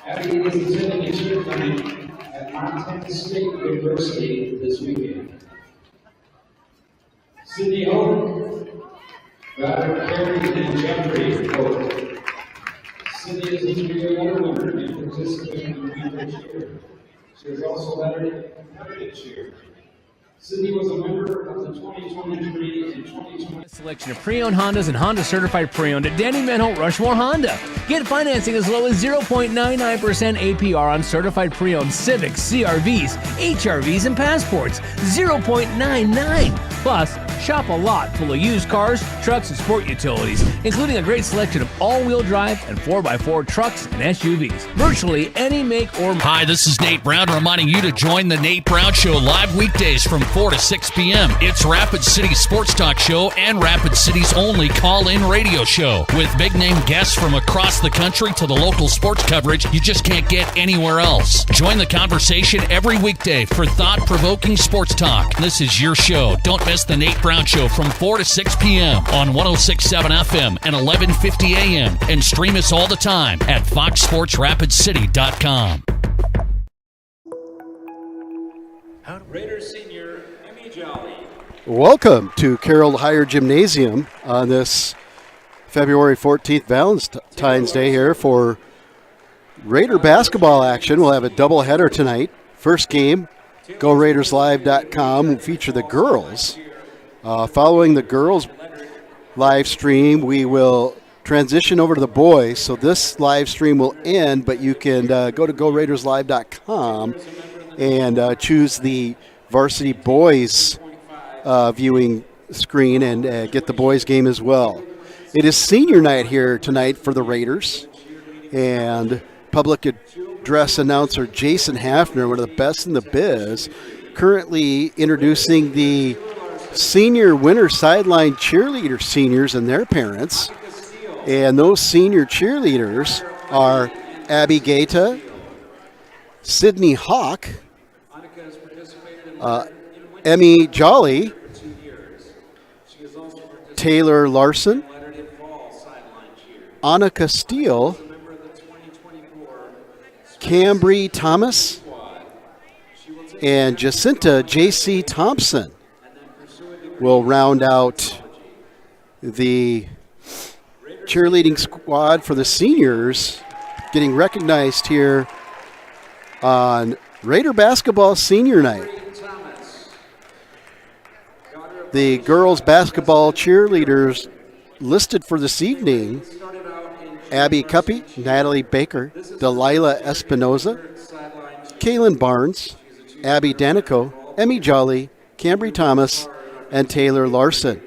Abby is attending a cheerleading at Montana State University this weekend. Sydney Hope, Robert Carey and Jeffrey Hope. Sydney is a three-year winner and participating in the cheer. She is also entered in competitive cheer. Sydney was a member of the 2023 and 2020 selection of pre-owned Hondas and Honda certified pre-owned at Danny Menholt Rushmore Honda. Get financing as low as 0.99% APR on certified pre-owned Civics, CRVs, HRVs, and Passports. 0.99. Plus, shop a lot full of used cars, trucks, and sport utilities, including a great selection of all-wheel drive and 4x4 trucks and SUVs. Virtually any make or model. Hi, this is Nate Brown reminding you to join the Nate Brown Show live weekdays from 4 to 6 p.m. It's Rapid City's sports talk show and Rapid City's only call-in radio show. With big-name guests from across the country to the local sports coverage you just can't get anywhere else. Join the conversation every weekday for thought-provoking sports talk. This is your show. Don't miss the Nate Brown Show from 4 to 6 p.m. on 106.7 FM and 1150 a.m. And stream us all the time at foxsportsrapidcity.com. Raiders senior Emmy Jolly. Welcome to Carroll Higher Gymnasium on this February 14th Valentine's Day here for Raider basketball action. We'll have a doubleheader tonight. First game, GoRaidersLive.com will feature the girls. Following the girls live stream, we will transition over to the boys. So this live stream will end, but you can go to GoRaidersLive.com and choose the Varsity boys viewing screen and get the boys game as well. It is senior night here tonight for the Raiders, and public address announcer Jason Hafner, one of the best in the biz, currently introducing the senior winter sideline cheerleader seniors and their parents. And those senior cheerleaders are Abby Gaeta, Sydney Hawk, Emmy Jolly, Taylor Larson, Annika Steele, Cambry Thomas, and Jacinta J.C. Thompson will round out the cheerleading squad for the seniors, getting recognized here on Raider basketball senior night. The girls basketball cheerleaders listed for this evening: Abby Cuppy, Natalie Baker, Delilah Espinoza, Kaylin Barnes, Abby Danico, Emmy Jolly, Cambry Thomas, and Taylor Larson.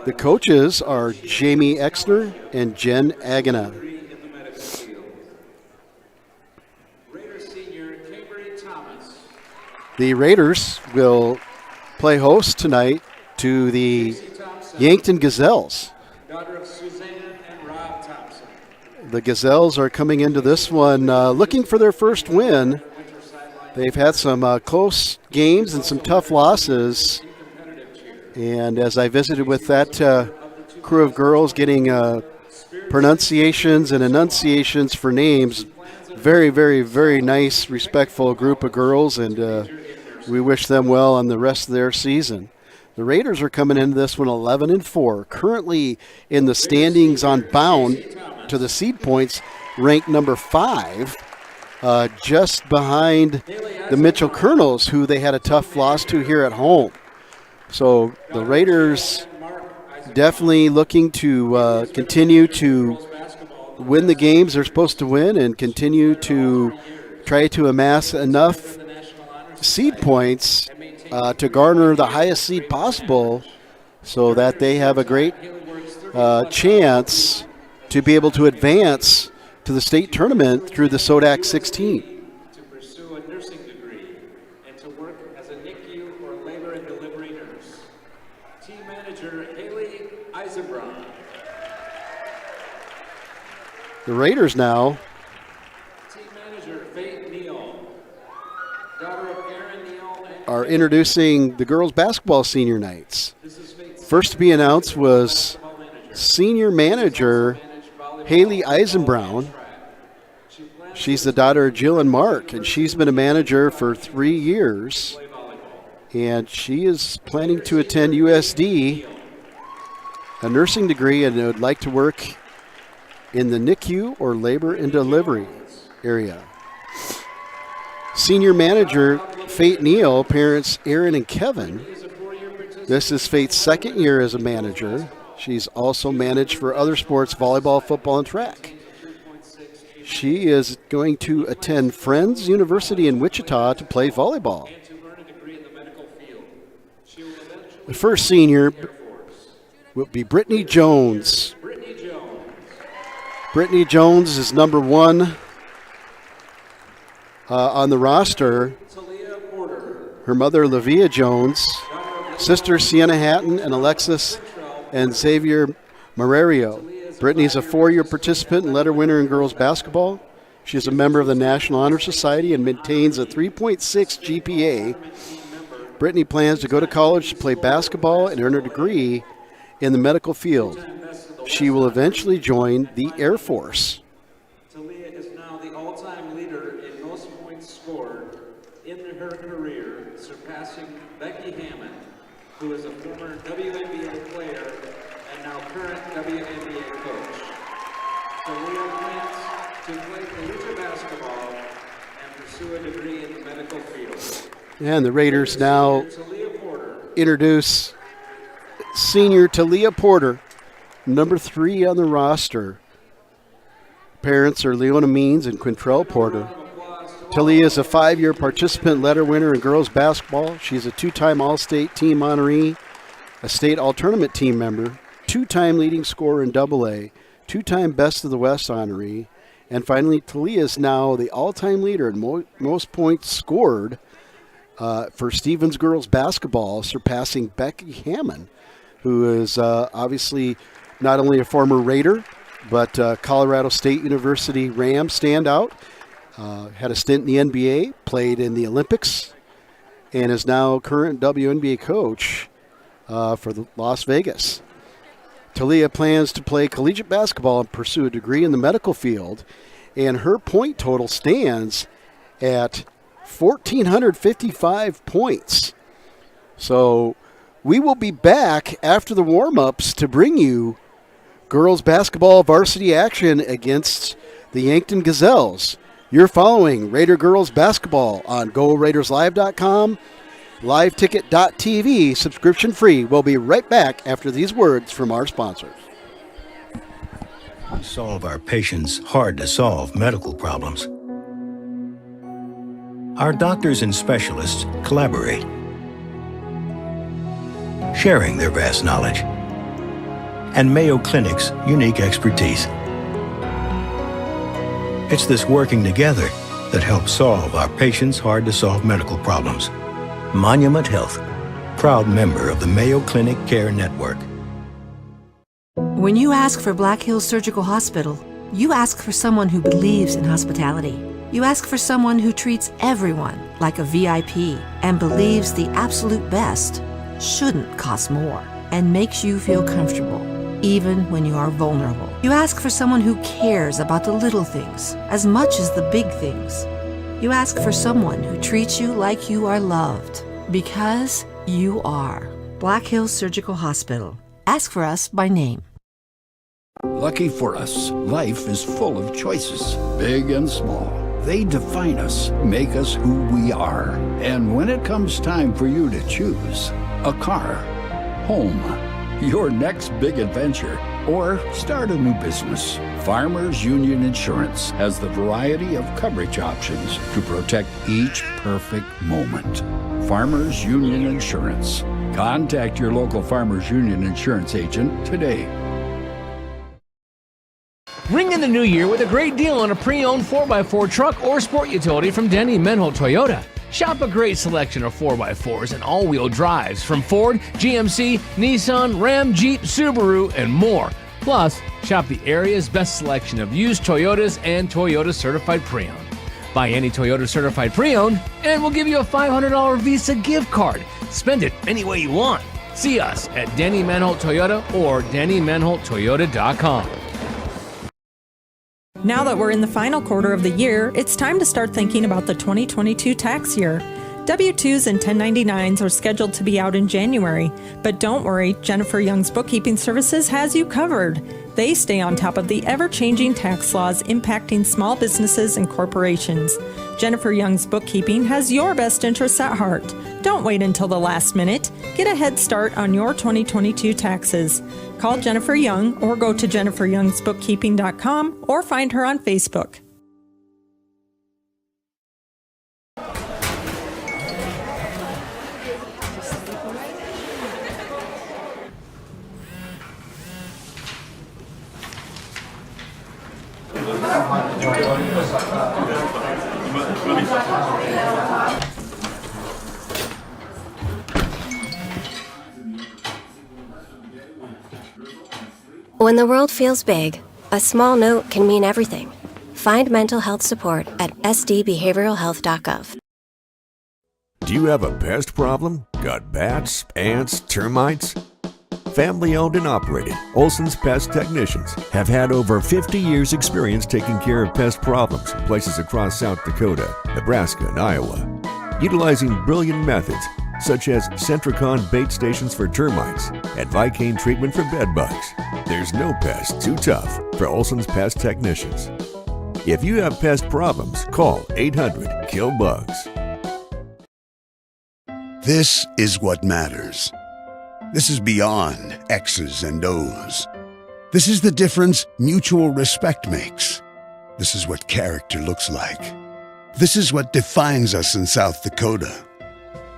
The coaches are Jamie Exner and Jen Agana. The Raiders will play host tonight to the Yankton Gazelles. The Gazelles are coming into this one looking for their first win. They've had some close games and some tough losses. And as I visited with that crew of girls, getting pronunciations and enunciations for names, very, very, very nice, respectful group of girls, and we wish them well on the rest of their season. The Raiders are coming into this one 11-4, currently in the standings on bound to the seed points, ranked number 5, just behind the Mitchell Colonels, who they had a tough loss to here at home. So the Raiders definitely looking to continue to win the games they're supposed to win and continue to try to amass enough seed points to garner the highest seed possible so that they have a great chance to be able to advance to the state tournament through the SODAC 16. To pursue a nursing degree and to work as a NICU or labor and delivery nurse. Team manager Haley Eisenbraun. The Raiders now Team manager Faith Neal. Daughter of Aaron Neal and are introducing the girls basketball senior nights. First to be announced was senior manager Haley Eisenbrown. She's the daughter of Jill and Mark, and she's been a manager for 3 years. And she is planning to attend USD, a nursing degree, and would like to work in the NICU or labor and delivery area. Senior manager Fate Neal, parents Aaron and Kevin. This is Fate's second year as a manager. She's also managed for other sports, volleyball, football, and track. She is going to attend Friends University in Wichita to play volleyball. The first senior will be Brittany Jones. Brittany Jones is number 1 on the roster. Her mother, Livia Jones, sister Sienna Hatton, and Alexis and Xavier Marario. Brittany's a 4-year participant and letter winner in girls basketball. She is a member of the National Honor Society and maintains a 3.6 GPA. Brittany plans to go to college to play basketball and earn a degree in the medical field. She will eventually join the Air Force. Talia is now the all-time leader in most points scored in her career, surpassing Becky Hammond, who is a former WNBA player and now current WNBA coach. Talia plans to play collegiate basketball and pursue a degree in the medical field. And the Raiders now introduce senior Talia Porter, number 3 on the roster. Parents are Leona Means and Quintrell Porter. Talia is a 5-year participant, letter winner in girls basketball. She's a 2-time All-State team honoree, a state all-tournament team member, 2-time leading scorer in AA, 2-time Best of the West honoree, and finally Talia is now the all-time leader in most points scored for Stevens girls basketball, surpassing Becky Hammond, who is obviously not only a former Raider, but Colorado State University Ram standout, had a stint in the NBA, played in the Olympics, and is now current WNBA coach for Las Vegas. Talia plans to play collegiate basketball and pursue a degree in the medical field, and her point total stands at 1,455 points. So we will be back after the warm-ups to bring you girls basketball varsity action against the Yankton Gazelles. You're following Raider girls basketball on GoRaidersLive.com, LiveTicket.tv, subscription free. We'll be right back after these words from our sponsors. We solve our patients' hard-to-solve medical problems. Our doctors and specialists collaborate, sharing their vast knowledge and Mayo Clinic's unique expertise. It's this working together that helps solve our patients' hard-to-solve medical problems. Monument Health, proud member of the Mayo Clinic Care Network. When you ask for Black Hills Surgical Hospital, you ask for someone who believes in hospitality. You ask for someone who treats everyone like a VIP and believes the absolute best shouldn't cost more and makes you feel comfortable, even when you are vulnerable. You ask for someone who cares about the little things as much as the big things. You ask for someone who treats you like you are loved, because you are. Black Hills Surgical Hospital. Ask for us by name. Lucky for us, life is full of choices, big and small. They define us, make us who we are. And when it comes time for you to choose a car, home, your next big adventure, or start a new business, Farmers Union Insurance has the variety of coverage options to protect each perfect moment. Farmers Union Insurance. Contact your local Farmers Union Insurance agent today. Ring in the new year with a great deal on a pre-owned 4x4 truck or sport utility from Denny Menholt Toyota. Shop a great selection of 4x4s and all-wheel drives from Ford, GMC, Nissan, Ram, Jeep, Subaru, and more. Plus, shop the area's best selection of used Toyotas and Toyota Certified Pre-Owned. Buy any Toyota Certified Pre-Owned, and we'll give you a $500 Visa gift card. Spend it any way you want. See us at Denny Menholt Toyota or DennyMenholtToyota.com. Now that we're in the final quarter of the year, it's time to start thinking about the 2022 tax year. W-2s and 1099s are scheduled to be out in January, but don't worry, Jennifer Young's Bookkeeping Services has you covered. They stay on top of the ever-changing tax laws impacting small businesses and corporations. Jennifer Young's Bookkeeping has your best interests at heart. Don't wait until the last minute. Get a head start on your 2022 taxes. Call Jennifer Young or go to jenniferyoungsbookkeeping.com or find her on Facebook. When the world feels big, a small note can mean everything. Find mental health support at sdbehavioralhealth.gov. Do you have a pest problem? Got bats, ants, termites? Family owned and operated, Olson's Pest Technicians have had over 50 years experience taking care of pest problems in places across South Dakota, Nebraska, and Iowa. Utilizing brilliant methods such as Centricon bait stations for termites and Vicane treatment for bed bugs. There's no pest too tough for Olson's Pest Technicians. If you have pest problems, call 800-KILL-BUGS. This is what matters. This is beyond X's and O's. This is the difference mutual respect makes. This is what character looks like. This is what defines us in South Dakota.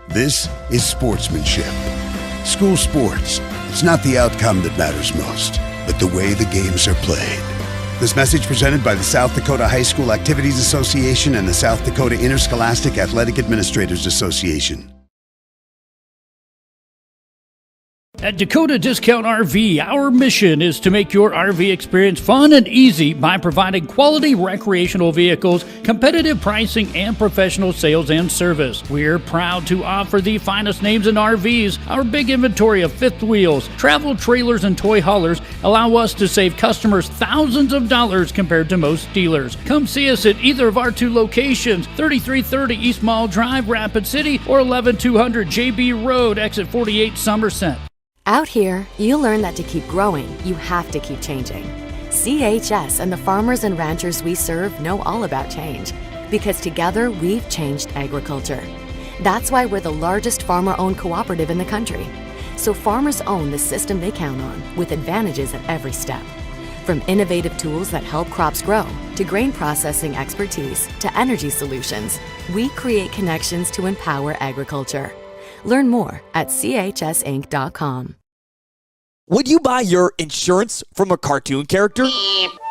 This is sportsmanship. School sports. It's not the outcome that matters most, but the way the games are played. This message presented by the South Dakota High School Activities Association and the South Dakota Interscholastic Athletic Administrators Association. At Dakota Discount RV, our mission is to make your RV experience fun and easy by providing quality recreational vehicles, competitive pricing, and professional sales and service. We're proud to offer the finest names in RVs. Our big inventory of fifth wheels, travel trailers, and toy haulers allow us to save customers thousands of dollars compared to most dealers. Come see us at either of our two locations, 3330 East Mall Drive, Rapid City, or 11200 JB Road, Exit 48, Somerset. Out here, you learn that to keep growing, you have to keep changing. CHS and the farmers and ranchers we serve know all about change, because together we've changed agriculture. That's why we're the largest farmer-owned cooperative in the country. So farmers own the system they count on, with advantages at every step. From innovative tools that help crops grow, to grain processing expertise, to energy solutions, we create connections to empower agriculture. Learn more at chsinc.com. Would you buy your insurance from a cartoon character?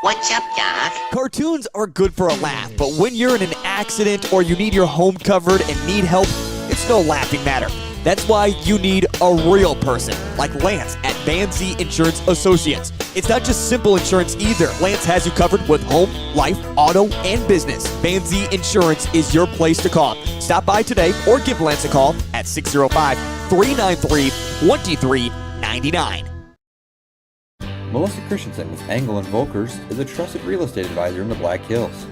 What's up, Doc? Cartoons are good for a laugh, but when you're in an accident or you need your home covered and need help, it's no laughing matter. That's why you need a real person, like Lance at Van Z Insurance Associates. It's not just simple insurance either. Lance has you covered with home, life, auto, and business. Van Z Insurance is your place to call. Stop by today or give Lance a call at 605-393-2399. Melissa Christensen with Engel & Volkers is a trusted real estate advisor in the Black Hills.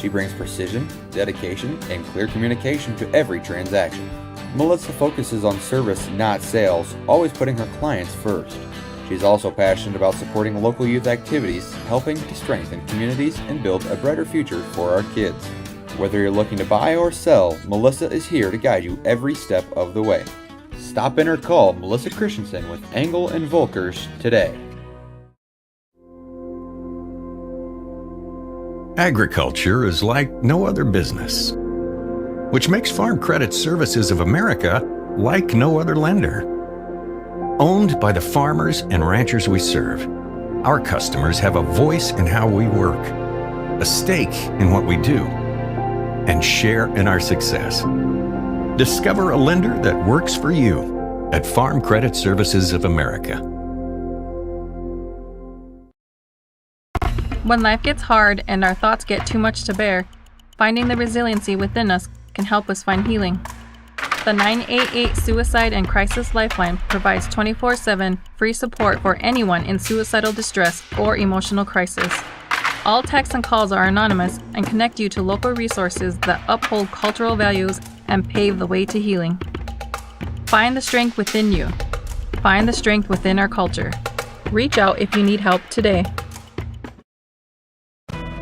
She brings precision, dedication, and clear communication to every transaction. Melissa focuses on service, not sales, always putting her clients first. She's also passionate about supporting local youth activities, helping to strengthen communities and build a brighter future for our kids. Whether you're looking to buy or sell, Melissa is here to guide you every step of the way. Stop in or call Melissa Christensen with Engel & Volkers today. Agriculture is like no other business, which makes Farm Credit Services of America like no other lender. Owned by the farmers and ranchers we serve, our customers have a voice in how we work, a stake in what we do, and share in our success. Discover a lender that works for you at Farm Credit Services of America. When life gets hard and our thoughts get too much to bear, finding the resiliency within us can help us find healing. The 988 Suicide and Crisis Lifeline provides 24/7 free support for anyone in suicidal distress or emotional crisis. All texts and calls are anonymous and connect you to local resources that uphold cultural values and pave the way to healing. Find the strength within you. Find the strength within our culture. Reach out if you need help today.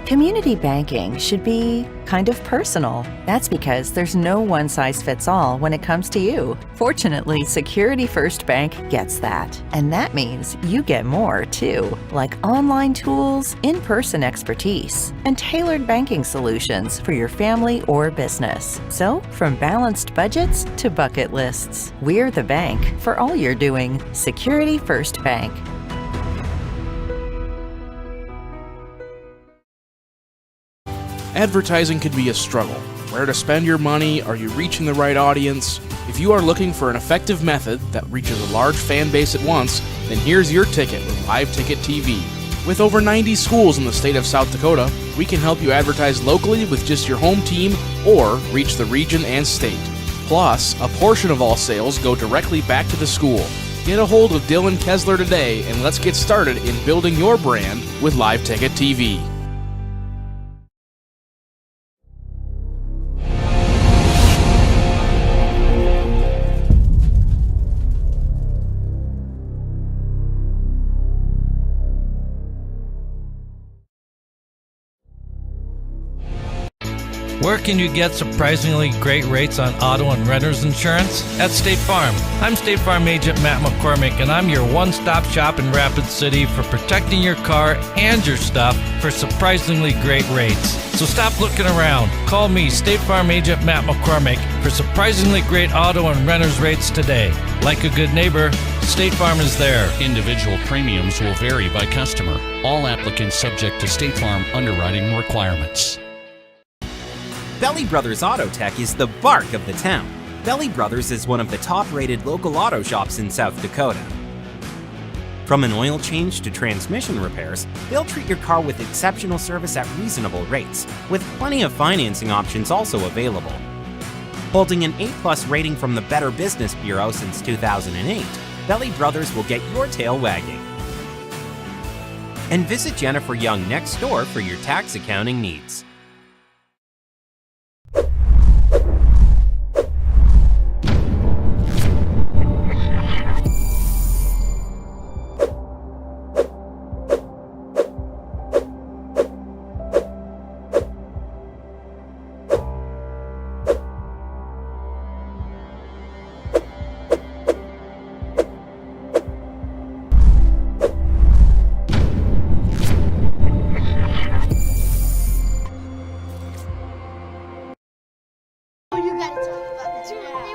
Community banking should be kind of personal. That's because there's no one-size-fits-all when it comes to you. Fortunately, Security First Bank gets that. And that means you get more, too, like online tools, in-person expertise, and tailored banking solutions for your family or business. So, from balanced budgets to bucket lists, we're the bank for all you're doing. Security First Bank. Advertising can be a struggle. Where to spend your money? Are you reaching the right audience? If you are looking for an effective method that reaches a large fan base at once, then here's your ticket with Live Ticket TV. With over 90 schools in the state of South Dakota, we can help you advertise locally with just your home team or reach the region and state. Plus, a portion of all sales go directly back to the school. Get a hold of Dylan Kessler today and let's get started in building your brand with Live Ticket TV. Where can you get surprisingly great rates on auto and renter's insurance? At State Farm. I'm State Farm Agent Matt McCormick, and I'm your one-stop shop in Rapid City for protecting your car and your stuff for surprisingly great rates. So stop looking around. Call me, State Farm Agent Matt McCormick, for surprisingly great auto and renter's rates today. Like a good neighbor, State Farm is there. Individual premiums will vary by customer. All applicants subject to State Farm underwriting requirements. Belly Brothers Auto Tech is the bark of the town. Belly Brothers is one of the top-rated local auto shops in South Dakota. From an oil change to transmission repairs, they'll treat your car with exceptional service at reasonable rates, with plenty of financing options also available. Holding an A+ rating from the Better Business Bureau since 2008, Belly Brothers will get your tail wagging. And visit Jennifer Young next door for your tax accounting needs.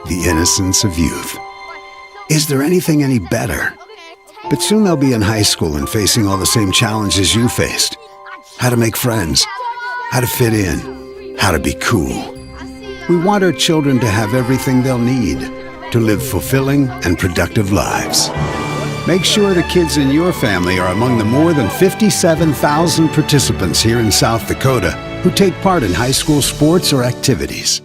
The innocence of youth. Is there anything any better? But soon they'll be in high school and facing all the same challenges you faced. How to make friends, how to fit in, how to be cool. We want our children to have everything they'll need to live fulfilling and productive lives. Make sure the kids in your family are among the more than 57,000 participants here in South Dakota who take part in high school sports or activities.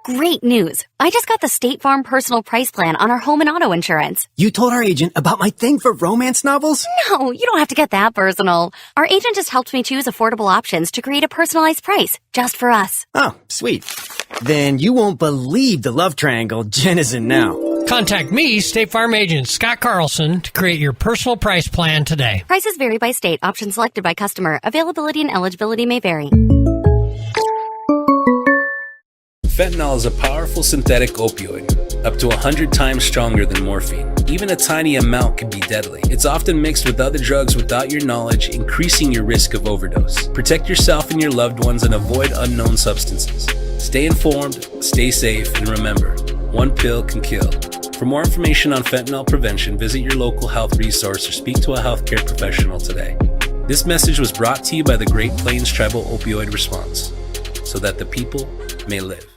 Great news! I just got the State Farm Personal Price Plan on our home and auto insurance. You told our agent about my thing for romance novels? No, you don't have to get that personal. Our agent just helped me choose affordable options to create a personalized price, just for us. Oh, sweet. Then you won't believe the love triangle Jen is in now. Contact me, State Farm Agent Scott Carlson, to create your personal price plan today. Prices vary by state. Options selected by customer. Availability and eligibility may vary. Fentanyl is a powerful synthetic opioid, up to 100 times stronger than morphine. Even a tiny amount can be deadly. It's often mixed with other drugs without your knowledge, increasing your risk of overdose. Protect yourself and your loved ones and avoid unknown substances. Stay informed, stay safe, and remember, one pill can kill. For more information on fentanyl prevention, visit your local health resource or speak to a healthcare professional today. This message was brought to you by the Great Plains Tribal Opioid Response, so that the people may live.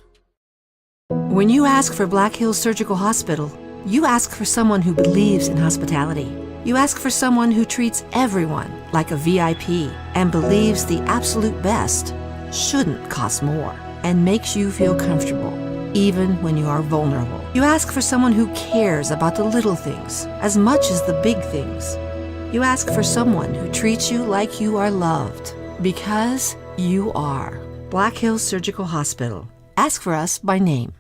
When you ask for Black Hills Surgical Hospital, you ask for someone who believes in hospitality. You ask for someone who treats everyone like a VIP and believes the absolute best shouldn't cost more and makes you feel comfortable, even when you are vulnerable. You ask for someone who cares about the little things as much as the big things. You ask for someone who treats you like you are loved. Because you are. Black Hills Surgical Hospital. Ask for us by name.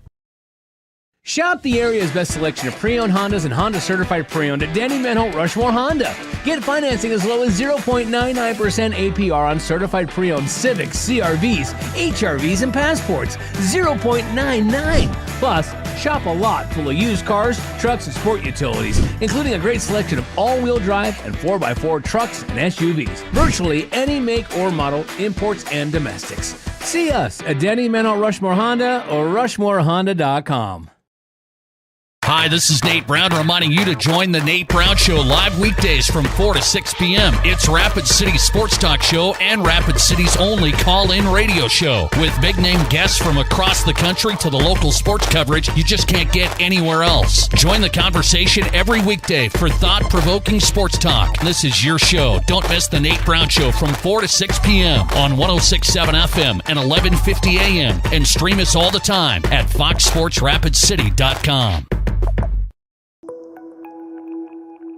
Shop the area's best selection of pre-owned Hondas and Honda certified pre-owned at Danny Menholt Rushmore Honda. Get financing as low as 0.99% APR on certified pre-owned Civics, CRVs, HRVs, and Passports. 0.99. Plus, shop a lot full of used cars, trucks, and sport utilities, including a great selection of all-wheel drive and 4x4 trucks and SUVs. Virtually any make or model, imports and domestics. See us at Danny Menholt Rushmore Honda or RushmoreHonda.com. Hi, this is Nate Brown reminding you to join the Nate Brown Show live weekdays from 4 to 6 p.m. It's Rapid City's sports talk show and Rapid City's only call-in radio show. With big-name guests from across the country to the local sports coverage you just can't get anywhere else. Join the conversation every weekday for thought-provoking sports talk. This is your show. Don't miss the Nate Brown Show from 4 to 6 p.m. on 106.7 FM and 1150 a.m. And stream us all the time at foxsportsrapidcity.com.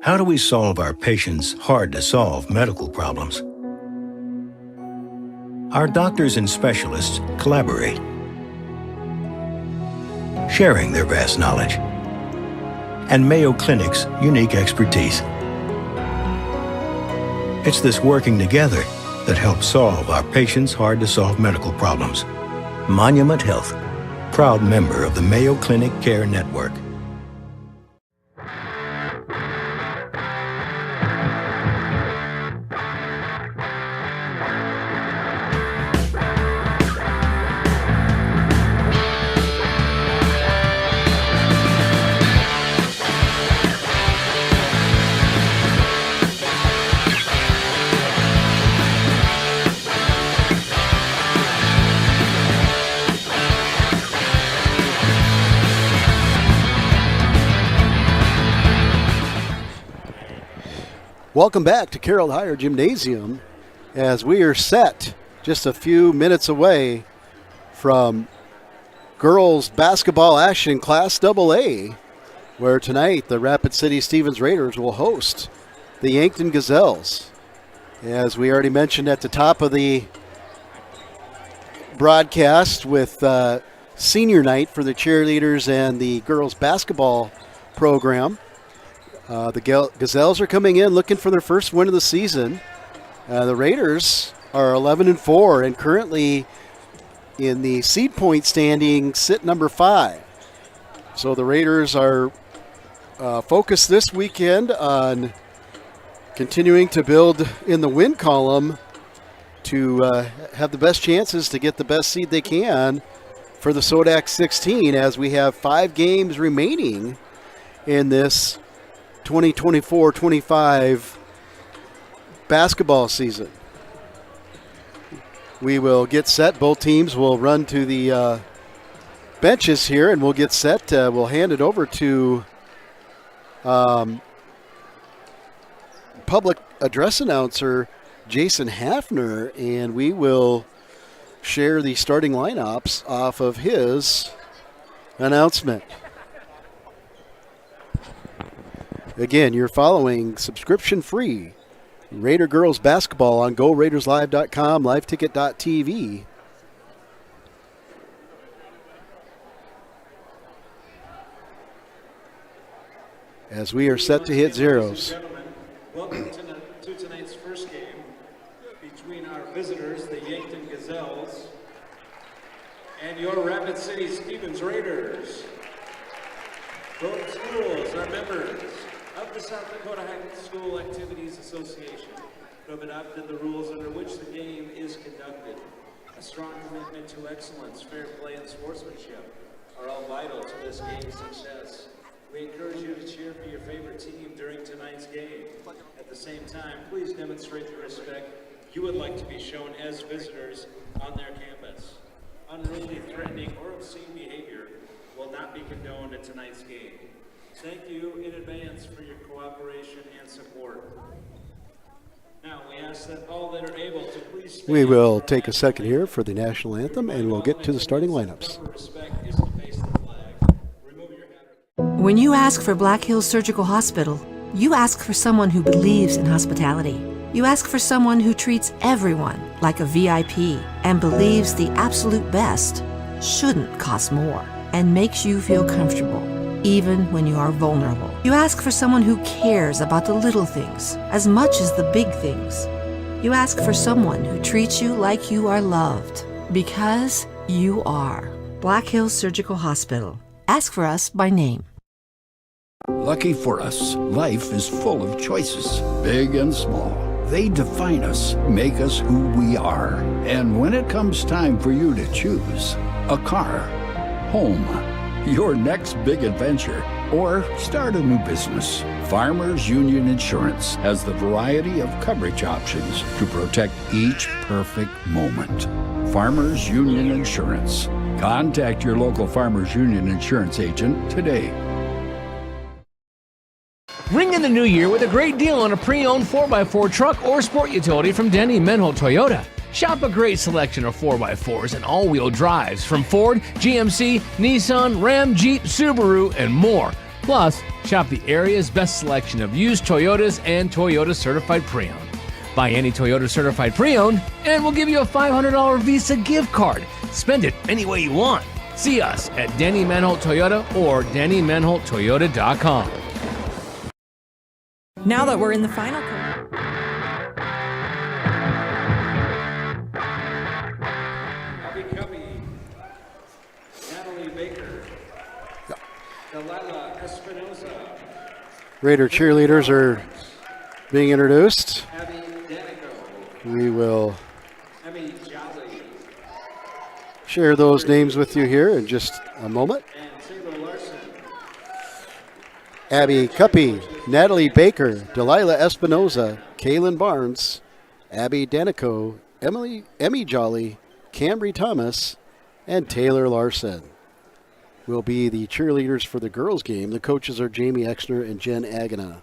How do we solve our patients' hard-to-solve medical problems? Our doctors and specialists collaborate, sharing their vast knowledge and Mayo Clinic's unique expertise. It's this working together that helps solve our patients' hard-to-solve medical problems. Monument Health, proud member of the Mayo Clinic Care Network. Welcome back to Carroll Higher Gymnasium as we are set just a few minutes away from girls basketball action Class AA, where tonight the Rapid City Stevens Raiders will host the Yankton Gazelles. As we already mentioned at the top of the broadcast with senior night for the cheerleaders and the girls basketball program. The Gazelles are coming in looking for their first win of the season. The Raiders are 11-4 and currently in the seed point standing sit number 5. So the Raiders are focused this weekend on continuing to build in the win column to have the best chances to get the best seed they can for the Sodak 16, as we have 5 games remaining in this 2024-25 basketball season. We will get set. Both teams will run to the benches here, and we'll get set. We'll hand it over to public address announcer Jason Hafner, and we will share the starting lineups off of his announcement. Again, you're following subscription-free Raider girls basketball on GoRaidersLive.com, LiveTicket.tv. As we are set to hit zeros. Welcome to tonight's first game between our visitors, the Yankton Gazelles, and your Rapid City Stevens Raiders. Both schools are members of the South Dakota High School Activities Association, who have adopted the rules under which the game is conducted. A strong commitment to excellence, fair play, and sportsmanship are all vital to this game's success. We encourage you to cheer for your favorite team during tonight's game. At the same time, please demonstrate the respect you would like to be shown as visitors on their campus. Unruly, threatening, or obscene behavior will not be condoned at tonight's game. Thank you in advance for your cooperation and support. Now we ask that all that are able to please stand. We will take a second here for the national anthem, and we'll get to the starting lineups. When you ask for Black Hills Surgical Hospital, You ask for someone who believes in hospitality. You ask for someone who treats everyone like a VIP and believes the absolute best shouldn't cost more and makes you feel comfortable, even when you are vulnerable. You ask for someone who cares about the little things as much as the big things. You ask for someone who treats you like you are loved, because you are. Black Hills Surgical Hospital. Ask for us by name. Lucky for us, life is full of choices, big and small. They define us, make us who we are. And when it comes time for you to choose, a car, home, your next big adventure, or start a new business, Farmers Union Insurance has the variety of coverage options to protect each perfect moment. Farmers Union Insurance. Contact your local Farmers Union Insurance agent today. Ring in the new year with a great deal on a pre-owned 4x4 truck or sport utility from Denny Menholt Toyota. Shop a great selection of 4x4s and all-wheel drives from Ford, GMC, Nissan, Ram, Jeep, Subaru, and more. Plus, shop the area's best selection of used Toyotas and Toyota Certified Pre-Owned. Buy any Toyota Certified Pre-Owned, and we'll give you a $500 Visa gift card. Spend it any way you want. See us at Denny Menholt Toyota or DennyMenholtToyota.com. Now that we're in the final quarter. Abby Cubby, Natalie Baker, Delilah Espinoza, Raider cheerleaders are being introduced. Abby Danico, We will Emmy Jolly, share those names with you here in just a moment. and Taylor Larson. Abby Cuppy, Natalie Baker, Delilah Espinoza, Kaylin Barnes, Abby Danico, Emmy Jolly, Cambry Thomas, and Taylor Larson will be the cheerleaders for the girls' game. The coaches are Jamie Exner and Jen Agana.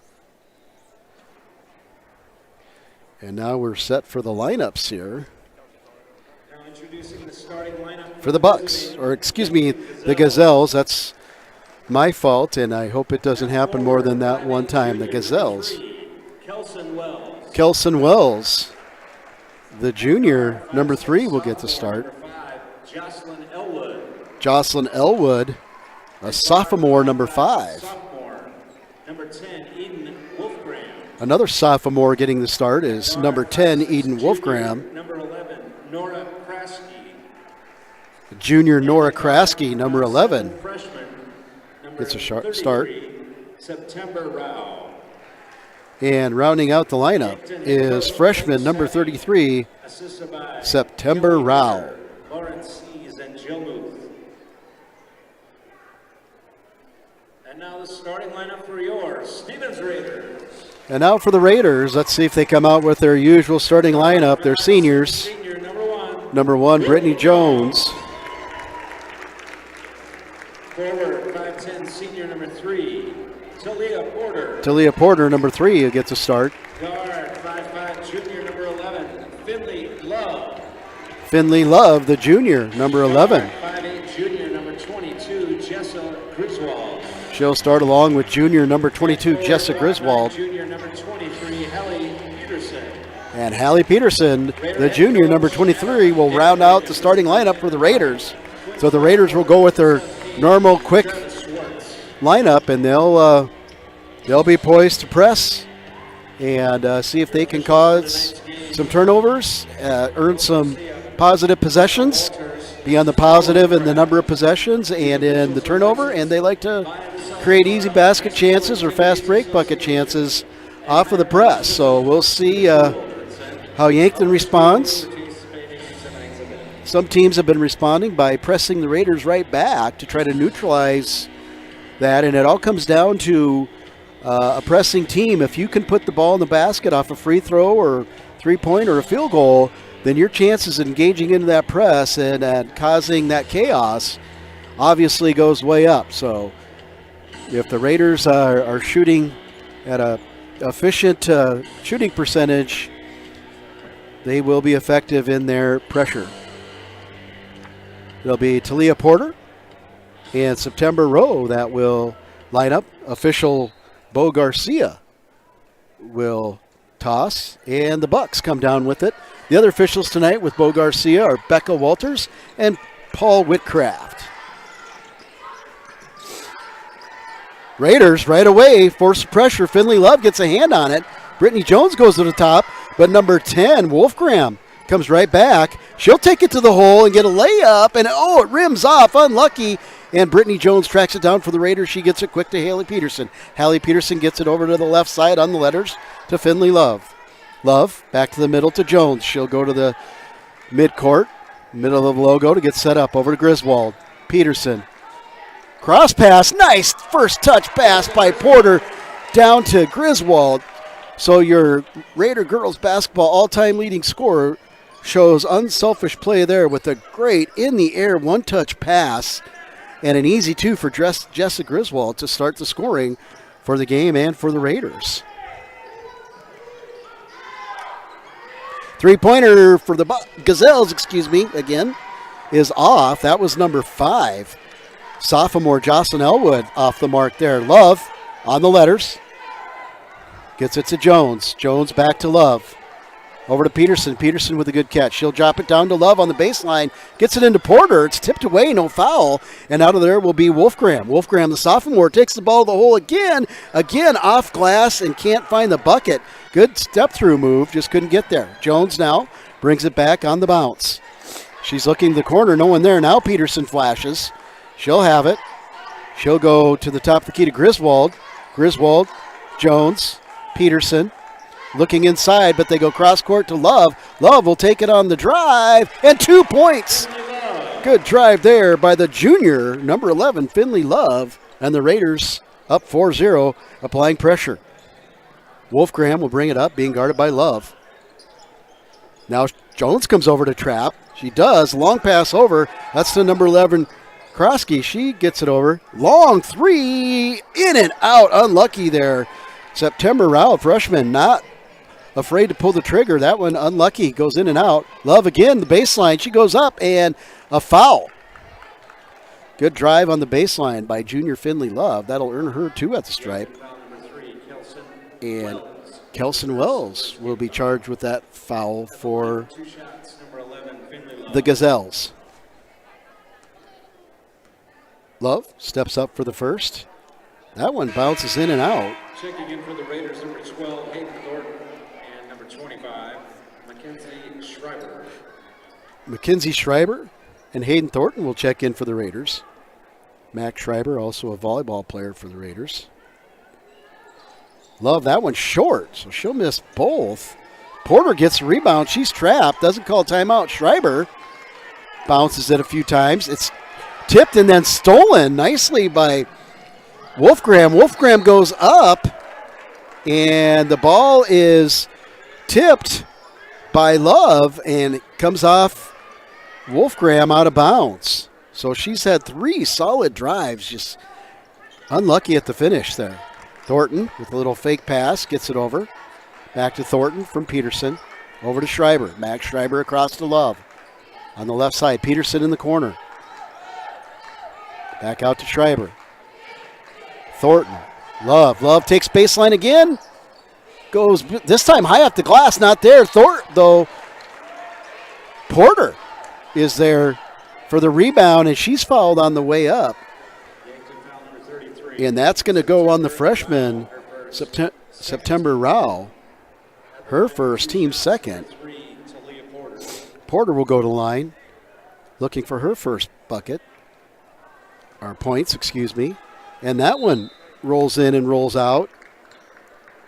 And now we're set for the lineups here. Now introducing the starting lineup For the Bucks, or excuse me, the Gazelles. That's my fault, and I hope it doesn't happen more than that one time. The Gazelles. Kelson Wells, Kelson Wells, the junior, number 3, will get the start. 5, Jocelyn Elwood, Jocelyn Elwood, a sophomore, number 5. sophomore, number 10, Eden Wolfgram, Another sophomore getting the start is number 10, Eden Wolfgram. number 11, Nora Kraski, Junior Nora Kraski, number 11, freshman, number gets a start. 33, September Rao. And rounding out the lineup is freshman number 33, Assisted by September Rao. Lawrence Sees and Jill Muth. And now the starting lineup for your Stevens Raiders. And now for the Raiders. Let's see if they come out with their usual starting lineup. They're seniors. Senior number 1, Number 1, Brittany Jones. forward 5'10", senior number 3, Talia Porter. Talia Porter, number 3, who gets a start. Guard 5'5", junior number 11, Finley Love. Finley Love, the junior, number 11. 5'8", junior number 22, Jessa Griswold. She'll start along with junior number 22, Jessica Griswold. Junior number 23, Hallie Peterson. And Hallie Peterson, the junior number 23, will round out the starting lineup for the Raiders. So the Raiders will go with their normal quick lineup, and they'll be poised to press and see if they can cause some turnovers, earn some positive possessions, be on the positive in the number of possessions and in the turnover, and they like to create easy basket chances or fast break bucket chances off of the press. So we'll see how Yankton responds. Some teams have been responding by pressing the Raiders right back to try to neutralize that, and it all comes down to a pressing team. If you can put the ball in the basket off a free throw or three-point or a field goal, then your chances of engaging into that press and causing that chaos obviously goes way up. So if the Raiders are shooting at a efficient shooting percentage, they will be effective in their pressure. There'll be Talia Porter and September Rowe that will line up. Official Bo Garcia will toss, and the Bucks come down with it. The other officials tonight with Bo Garcia are Becca Walters and Paul Whitcraft. Raiders right away force pressure. Finley Love gets a hand on it. Brittany Jones goes to the top, but number 10, Wolfgram, comes right back. She'll take it to the hole and get a layup, and it rims off. Unlucky. And Brittany Jones tracks it down for the Raiders. She gets it quick to Haley Peterson. Haley Peterson gets it over to the left side on the letters to Finley Love. Love back to the middle to Jones. She'll go to the midcourt, middle of the logo to get set up over to Griswold. Peterson. Cross pass. Nice first touch pass by Porter down to Griswold. So your Raider girls basketball all-time leading scorer shows unselfish play there with a great in-the-air one-touch pass and an easy two for Jessica Griswold to start the scoring for the game and for the Raiders. Three-pointer for the Gazelles, again, is off. That was number 5. Sophomore Jocelyn Elwood off the mark there. Love on the letters. Gets it to Jones. Jones back to Love. Over to Peterson. Peterson with a good catch. She'll drop it down to Love on the baseline. Gets it into Porter. It's tipped away, no foul. And out of there will be Wolfgram. Wolfgram, the sophomore, takes the ball to the hole again. Again off glass and can't find the bucket. Good step-through move. Just couldn't get there. Jones now brings it back on the bounce. She's looking to the corner. No one there. Now Peterson flashes. She'll have it. She'll go to the top of the key to Griswold. Griswold, Jones, Peterson. Looking inside, but they go cross-court to Love. Love will take it on the drive, and 2 points. Good drive there by the junior, number 11, Finley Love, and the Raiders up 4-0, applying pressure. Wolfgram will bring it up, being guarded by Love. Now Jones comes over to trap. She does. Long pass over. That's to number 11, Krosky. She gets it over. Long three, in and out. Unlucky there. September Rao, freshman, not afraid to pull the trigger. That one unlucky, goes in and out. Love again, the baseline. She goes up, and a foul. Good drive on the baseline by junior Finley Love. That'll earn her 2 at the stripe. And Kelson Wells will be charged with that foul for the Gazelles. Love steps up for the first. That one bounces in and out. Checking in for the Raiders, number 12, Hayden Thornton, and number 25, Mackenzie Schreiber. Mackenzie Schreiber and Hayden Thornton will check in for the Raiders. Max Schreiber, also a volleyball player for the Raiders. Love, that one short, so she'll miss both. Porter gets a rebound. She's trapped, doesn't call timeout. Schreiber bounces it a few times. It's tipped and then stolen nicely by Wolfgram. Wolfgram goes up, and the ball is tipped by Love, and it comes off Wolfgram out of bounds. So she's had 3 solid drives, just unlucky at the finish there. Thornton with a little fake pass, gets it over. Back to Thornton from Peterson. Over to Schreiber. Max Schreiber across to Love. On the left side, Peterson in the corner. Back out to Schreiber. Thornton. Love takes baseline again. Goes this time high off the glass, not there. Thornton, though. Porter is there for the rebound, and she's fouled on the way up. And that's going to go on the freshman, September Rao. Her first, team second. Porter will go to line, looking for her first bucket. Or points, And that one rolls in and rolls out.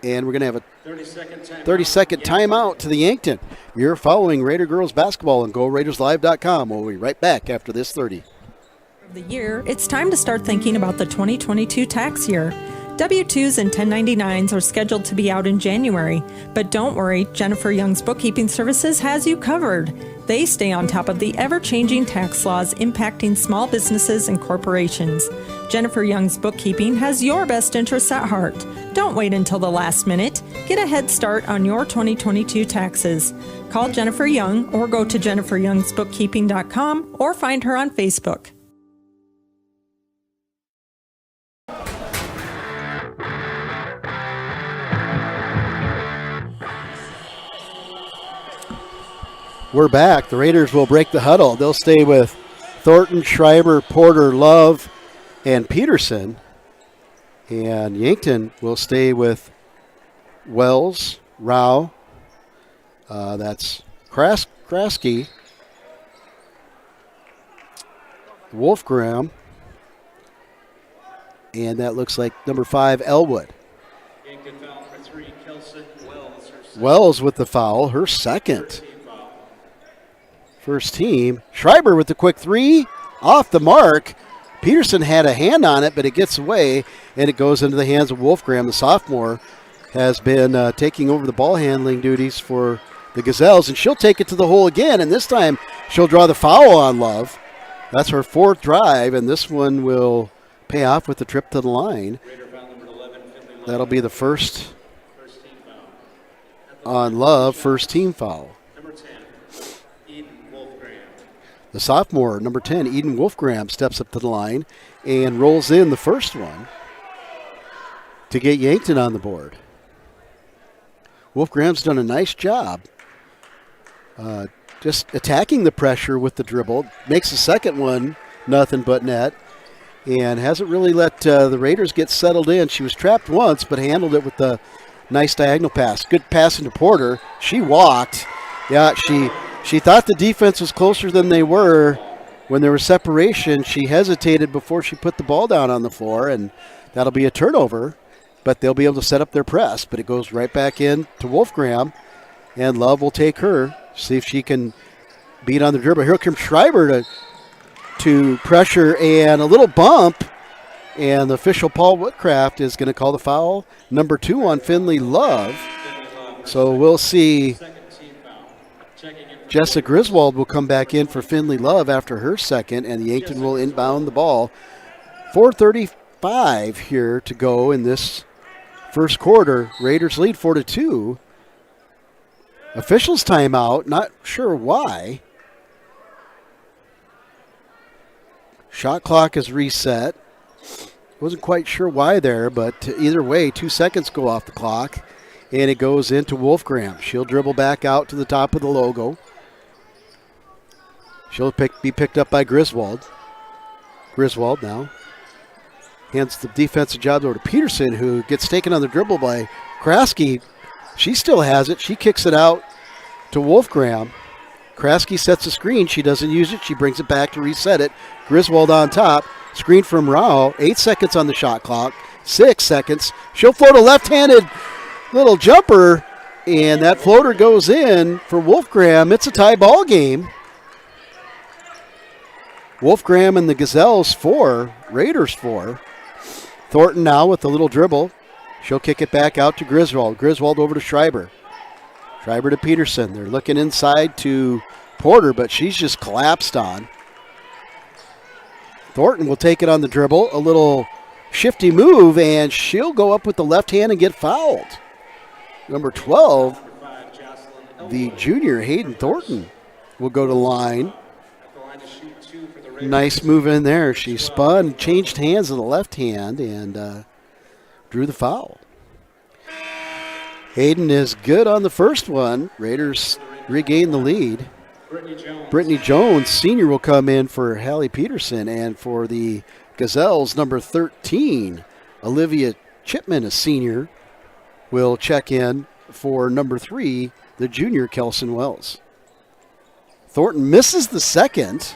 And we're going to have a 30-second timeout to the Yankton. You're following Raider girls basketball on GoRaidersLive.com. We'll be right back after this 30. Of the year, it's time to start thinking about the 2022 tax year. W-2s and 1099s are scheduled to be out in January, but don't worry, Jennifer Young's Bookkeeping Services has you covered. They stay on top of the ever-changing tax laws impacting small businesses and corporations. Jennifer Young's Bookkeeping has your best interests at heart. Don't wait until the last minute. Get a head start on your 2022 taxes. Call Jennifer Young or go to jenniferyoungsbookkeeping.com or find her on Facebook. We're back. The Raiders will break the huddle. They'll stay with Thornton, Schreiber, Porter, Love, and Peterson. And Yankton will stay with Wells, Rao, that's Krasky, Wolfgram, and that looks like number 5, Elwood. Yankton foul number 3, Kelson Wells. Wells with the foul, her second. First team. Schreiber with the quick 3, off the mark. Peterson had a hand on it, but it gets away, and it goes into the hands of Wolfgram. The sophomore has been taking over the ball handling duties for the Gazelles, and she'll take it to the hole again, and this time she'll draw the foul on Love. That's her 4th drive, and this one will pay off with the trip to the line. That'll be the first on Love, first team foul. The sophomore, number 10, Eden Wolfgram, steps up to the line and rolls in the first one to get Yankton on the board. Wolfgram's done a nice job just attacking the pressure with the dribble. Makes the second one nothing but net and hasn't really let the Raiders get settled in. She was trapped once but handled it with the nice diagonal pass. Good pass into Porter. She walked. Yeah, she thought the defense was closer than they were. When there was separation, she hesitated before she put the ball down on the floor, and that'll be a turnover. But they'll be able to set up their press. But it goes right back in to Wolfgram, and Love will take her, see if she can beat on the dribble. Here comes Schreiber to pressure, and a little bump, and the official Paul Woodcraft is going to call the foul, number 2 on Finley Love. So we'll see. Jessa Griswold will come back in for Finley Love after her second, and the Yankton will inbound the ball. 4:35 here to go in this first quarter. Raiders lead 4-2. Officials timeout, not sure why. Shot clock is reset. Wasn't quite sure why there, but either way, 2 seconds go off the clock, and it goes into Wolfgram. She'll dribble back out to the top of the logo. She'll be picked up by Griswold. Griswold now hands the defensive job over to Peterson, who gets taken on the dribble by Krasky. She still has it. She kicks it out to Wolfgram. Krasky sets a screen. She doesn't use it. She brings it back to reset it. Griswold on top. Screen from Rao. 8 seconds on the shot clock. 6 seconds. She'll float a left-handed little jumper, and that floater goes in for Wolfgram. It's a tie ball game. Wolfgram and the Gazelles 4, Raiders 4. Thornton now with a little dribble. She'll kick it back out to Griswold. Griswold over to Schreiber. Schreiber to Peterson. They're looking inside to Porter, but she's just collapsed on. Thornton will take it on the dribble. A little shifty move, and she'll go up with the left hand and get fouled. Number 12, the junior Hayden Thornton, will go to line. Nice move in there. She spun, changed hands on the left hand, and drew the foul. Hayden is good on the first one. Raiders regain the lead. Brittany Jones, senior, will come in for Hallie Peterson, and for the Gazelles, number 13, Olivia Chipman, a senior, will check in for number 3, the junior Kelson Wells. Thornton misses the second,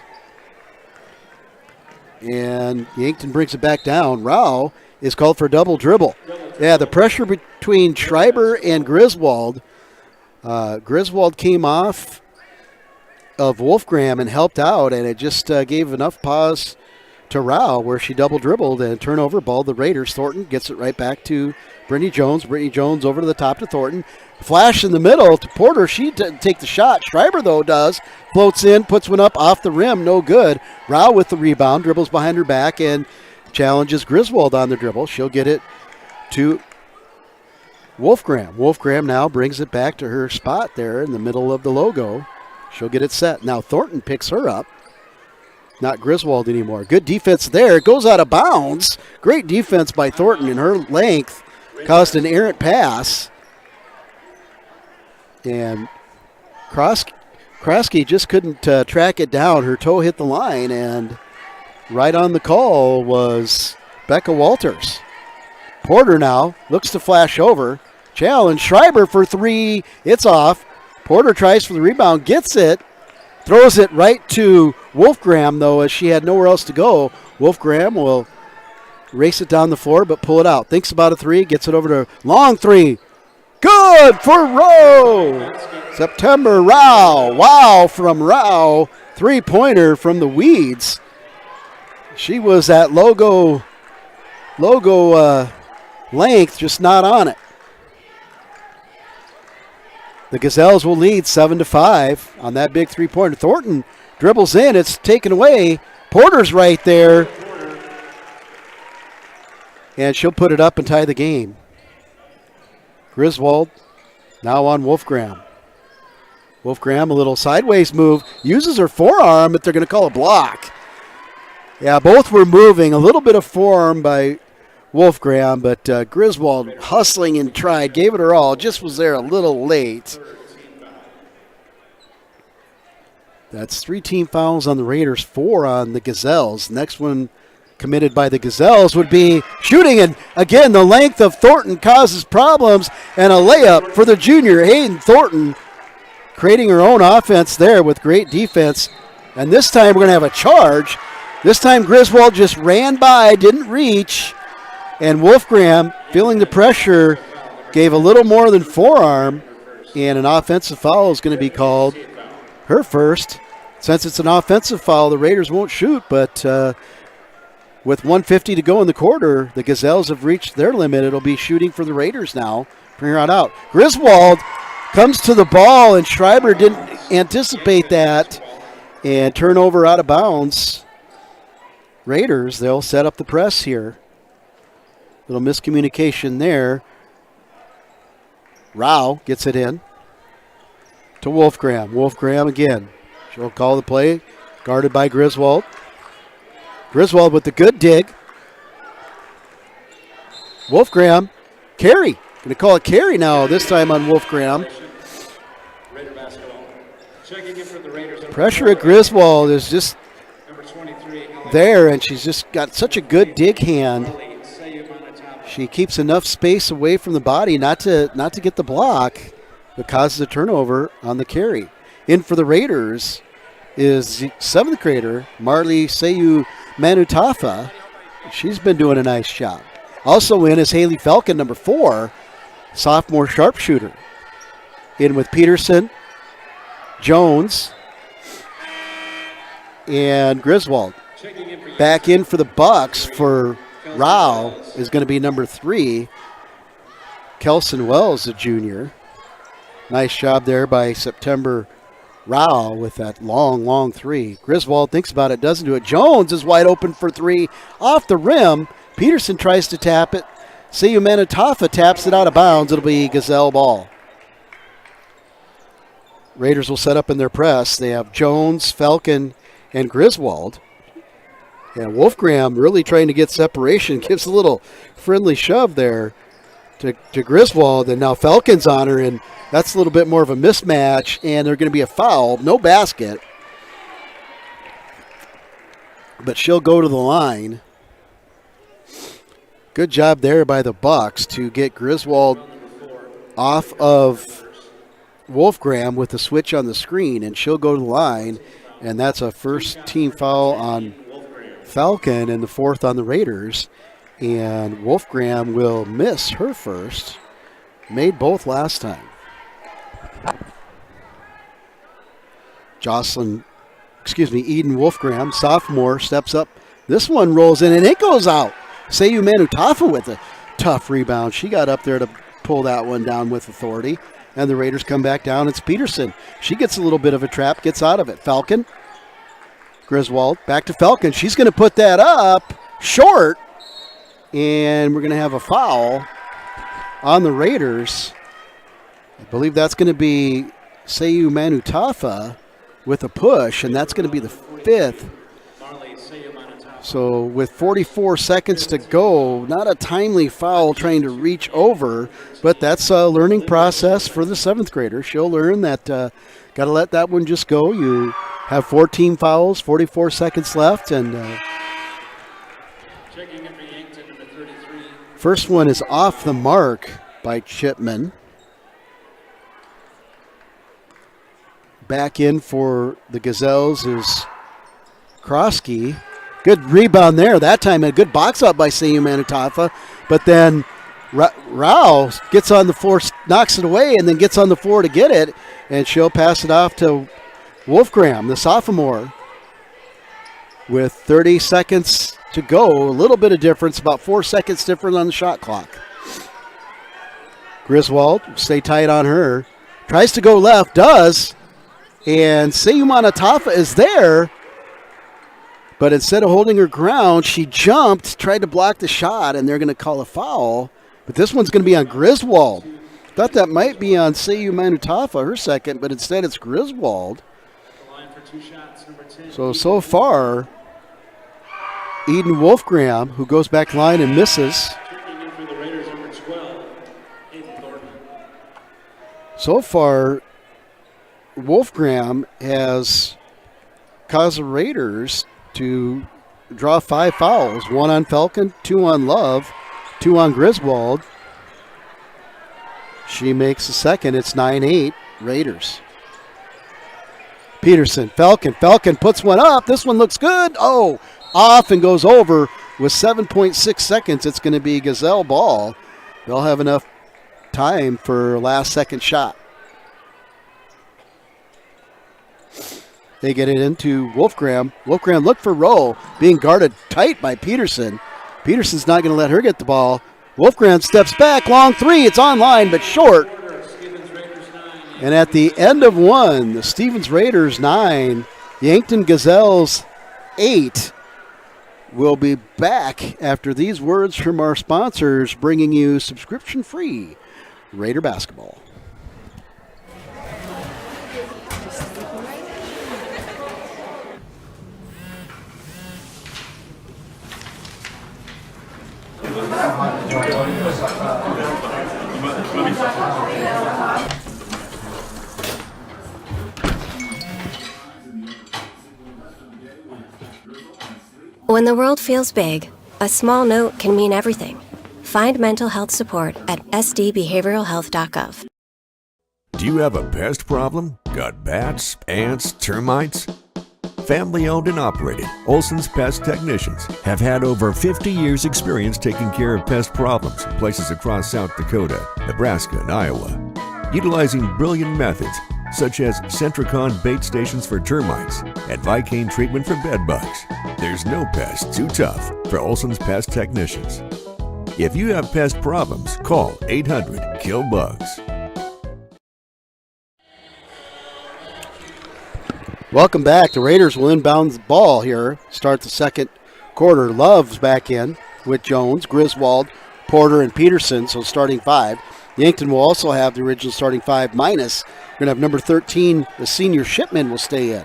and Yankton brings it back down. Rao is called for a double dribble. Yeah, the pressure between Schreiber and Griswold. Griswold came off of Wolfgram and helped out, and it just gave enough pause to Rao where she double dribbled and turnover ball the Raiders. Thornton gets it right back to Brittany Jones. Brittany Jones over to the top to Thornton. Flash in the middle to Porter. She didn't take the shot. Schreiber, though, does. Floats in, puts one up off the rim. No good. Rao with the rebound, dribbles behind her back and challenges Griswold on the dribble. She'll get it to Wolfgram. Wolfgram now brings it back to her spot there in the middle of the logo. She'll get it set. Now Thornton picks her up. Not Griswold anymore. Good defense there. It goes out of bounds. Great defense by Thornton, and her length caused an errant pass. And Kraske just couldn't track it down. Her toe hit the line, and right on the call was Becca Walters. Porter now looks to flash over. Challenge. Schreiber for three. It's off. Porter tries for the rebound, gets it, throws it right to Wolfgram, though, as she had nowhere else to go. Wolfgram will race it down the floor, but pull it out. Thinks about a three, gets it over to long three. Good for Rowe. September Rao. Wow from Rao. Three-pointer from the Weeds. She was at logo length, just not on it. The Gazelles will lead 7-5 on that big three-pointer. Thornton dribbles in. It's taken away. Porter's right there. And she'll put it up and tie the game. Griswold now on Wolfgram. Wolfgram, a little sideways move. Uses her forearm, but they're going to call a block. Yeah, both were moving. A little bit of forearm by Wolfgram, but Griswold hustling and tried, gave it her all, just was there a little late. That's 3 team fouls on the Raiders, 4 on the Gazelles. Next one committed by the Gazelles would be shooting, and again, the length of Thornton causes problems, and a layup for the junior, Hayden Thornton, creating her own offense there with great defense. And this time we're going to have a charge. This time Griswold just ran by, didn't reach, and Wolfgram, feeling the pressure, gave a little more than forearm, and an offensive foul is going to be called, her first. Since it's an offensive foul, the Raiders won't shoot, but with 1:50 to go in the quarter, the Gazelles have reached their limit. It'll be shooting for the Raiders now from here on out. Griswold comes to the ball, and Schreiber didn't anticipate that, and turnover out of bounds. Raiders, they'll set up the press here. Little miscommunication there. Rao gets it in to Wolfgram. Wolfgram again. She'll call the play. Guarded by Griswold. Griswold with the good dig. Wolfgram. Carry. Going to call it carry now, this time on Wolfgram. Pressure at Griswold is just there, and she's just got such a good dig hand. She keeps enough space away from the body not to get the block, but causes a turnover on the carry. In for the Raiders is 7th grader Marley Seyu Manutafa. She's been doing a nice job. Also in is Haley Falcon, number 4, sophomore sharpshooter. In with Peterson, Jones, and Griswold. Back in for the Bucks for Rao is going to be number 3, Kelson Wells, a junior. Nice job there by September Rao with that long three. Griswold thinks about it, doesn't do it. Jones is wide open for 3 off the rim. Peterson tries to tap it. Seyu Manutafa taps it out of bounds. It'll be Gazelle ball. Raiders will set up in their press. They have Jones, Falcon, and Griswold. And Wolfgram really trying to get separation. Gives a little friendly shove there to Griswold. And now Falcon's on her, and that's a little bit more of a mismatch. And there's going to be a foul. No basket. But she'll go to the line. Good job there by the Bucks to get Griswold off of Wolfgram with the switch on the screen. And she'll go to the line. And that's a first team foul on Falcon and the 4th on the Raiders. And Wolfgram will miss her first. Made both last time. Eden Wolfgram, sophomore, steps up. This one rolls in and it goes out. Seyu Manutafa with a tough rebound. She got up there to pull that one down with authority. And the Raiders come back down. It's Peterson. She gets a little bit of a trap, gets out of it. Falcon. Griswold back to Falcon. She's going to put that up short. And we're going to have a foul on the Raiders. I believe that's going to be Seyu Manutafa with a push, and that's going to be the 5th So with 44 seconds to go, not a timely foul trying to reach over, but that's a learning process for the 7th grader. She'll learn that got to let that one just go. You have 14 fouls, 44 seconds left, and Checking in for Yankton, number 33. first one is off the mark by Chipman. Back in for the Gazelles is Krosky. Good rebound there. That time a good box up by Sayu Manutafa. But then Rao gets on the floor, knocks it away, and then gets on the floor to get it. And she'll pass it off to Wolfgram, the sophomore. With 30 seconds to go, a little bit of difference, about 4 seconds different on the shot clock. Griswold, stay tight on her. Tries to go left, does. And Sayu Manutafa is there. But instead of holding her ground, she jumped, tried to block the shot, and they're going to call a foul. But this one's going to be on Griswold. Thought that might be on Sayu Manutafa, her second, but instead it's Griswold. So far, Eden Wolfgram, who goes back line and misses. Checking in for the Raiders, number 12, Aiden Thornton. So far, Wolfgram has caused the Raiders to draw 5 fouls. 1 on Falcon, 2 on Love, 2 on Griswold. She makes the second. It's 9-8 Raiders. Peterson, Falcon puts one up. This one looks good. Oh, off and goes over with 7.6 seconds. It's going to be Gazelle ball. They'll have enough time for last second shot. They get it into Wolfgram. Wolfgram looked for Rowe, being guarded tight by Peterson. Peterson's not going to let her get the ball. Wolfgram steps back, long three. It's online, but short. And at the end of one, the Stevens Raiders 9, Yankton Gazelles 8. We'll be back after these words from our sponsors, bringing you subscription-free Raider basketball. When the world feels big, a small note can mean everything. Find mental health support at sdbehavioralhealth.gov. Do you have a pest problem? Got bats, ants, termites? Family owned and operated, Olson's Pest Technicians have had over 50 years experience taking care of pest problems in places across South Dakota, Nebraska, and Iowa. Utilizing brilliant methods such as Centricon bait stations for termites and Vicane treatment for bed bugs. There's no pest too tough for Olson's Pest Technicians. If you have pest problems, call 800-KILL-BUGS. Welcome back. The Raiders will inbound the ball here. Start the second quarter. Love's back in with Jones, Griswold, Porter, and Peterson, so starting 5. Yankton will also have the original starting 5 minus. We're going to have number 13, the senior Shipman will stay in.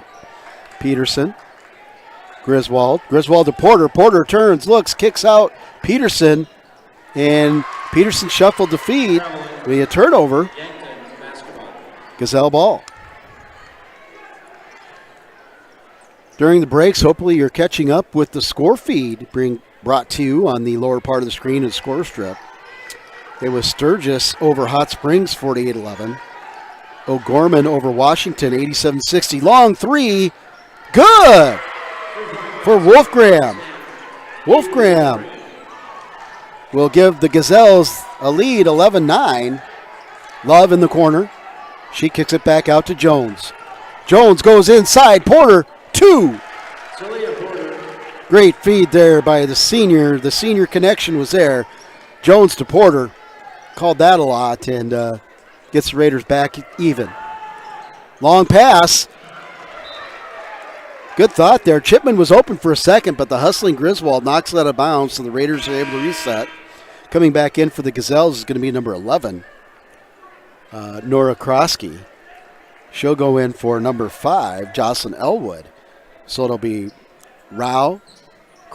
Peterson, Griswold to Porter. Porter turns, looks, kicks out Peterson, and Peterson shuffled the feed. We a turnover. Gazelle ball. During the breaks, hopefully you're catching up with the score feed being brought to you on the lower part of the screen and score strip. It was Sturgis over Hot Springs, 48-11. O'Gorman over Washington, 87-60. Long three. Good for Wolfgram. Wolfgram will give the Gazelles a lead, 11-9. Love in the corner. She kicks it back out to Jones. Jones goes inside. Porter, 2. Great feed there by the senior. The senior connection was there. Jones to Porter. Called that a lot and gets the Raiders back even. Long pass. Good thought there. Chipman was open for a second, but the hustling Griswold knocks it out of bounds, so the Raiders are able to reset. Coming back in for the Gazelles is going to be number 11, Nora Krosky. She'll go in for number 5, Jocelyn Elwood. So it'll be Rao,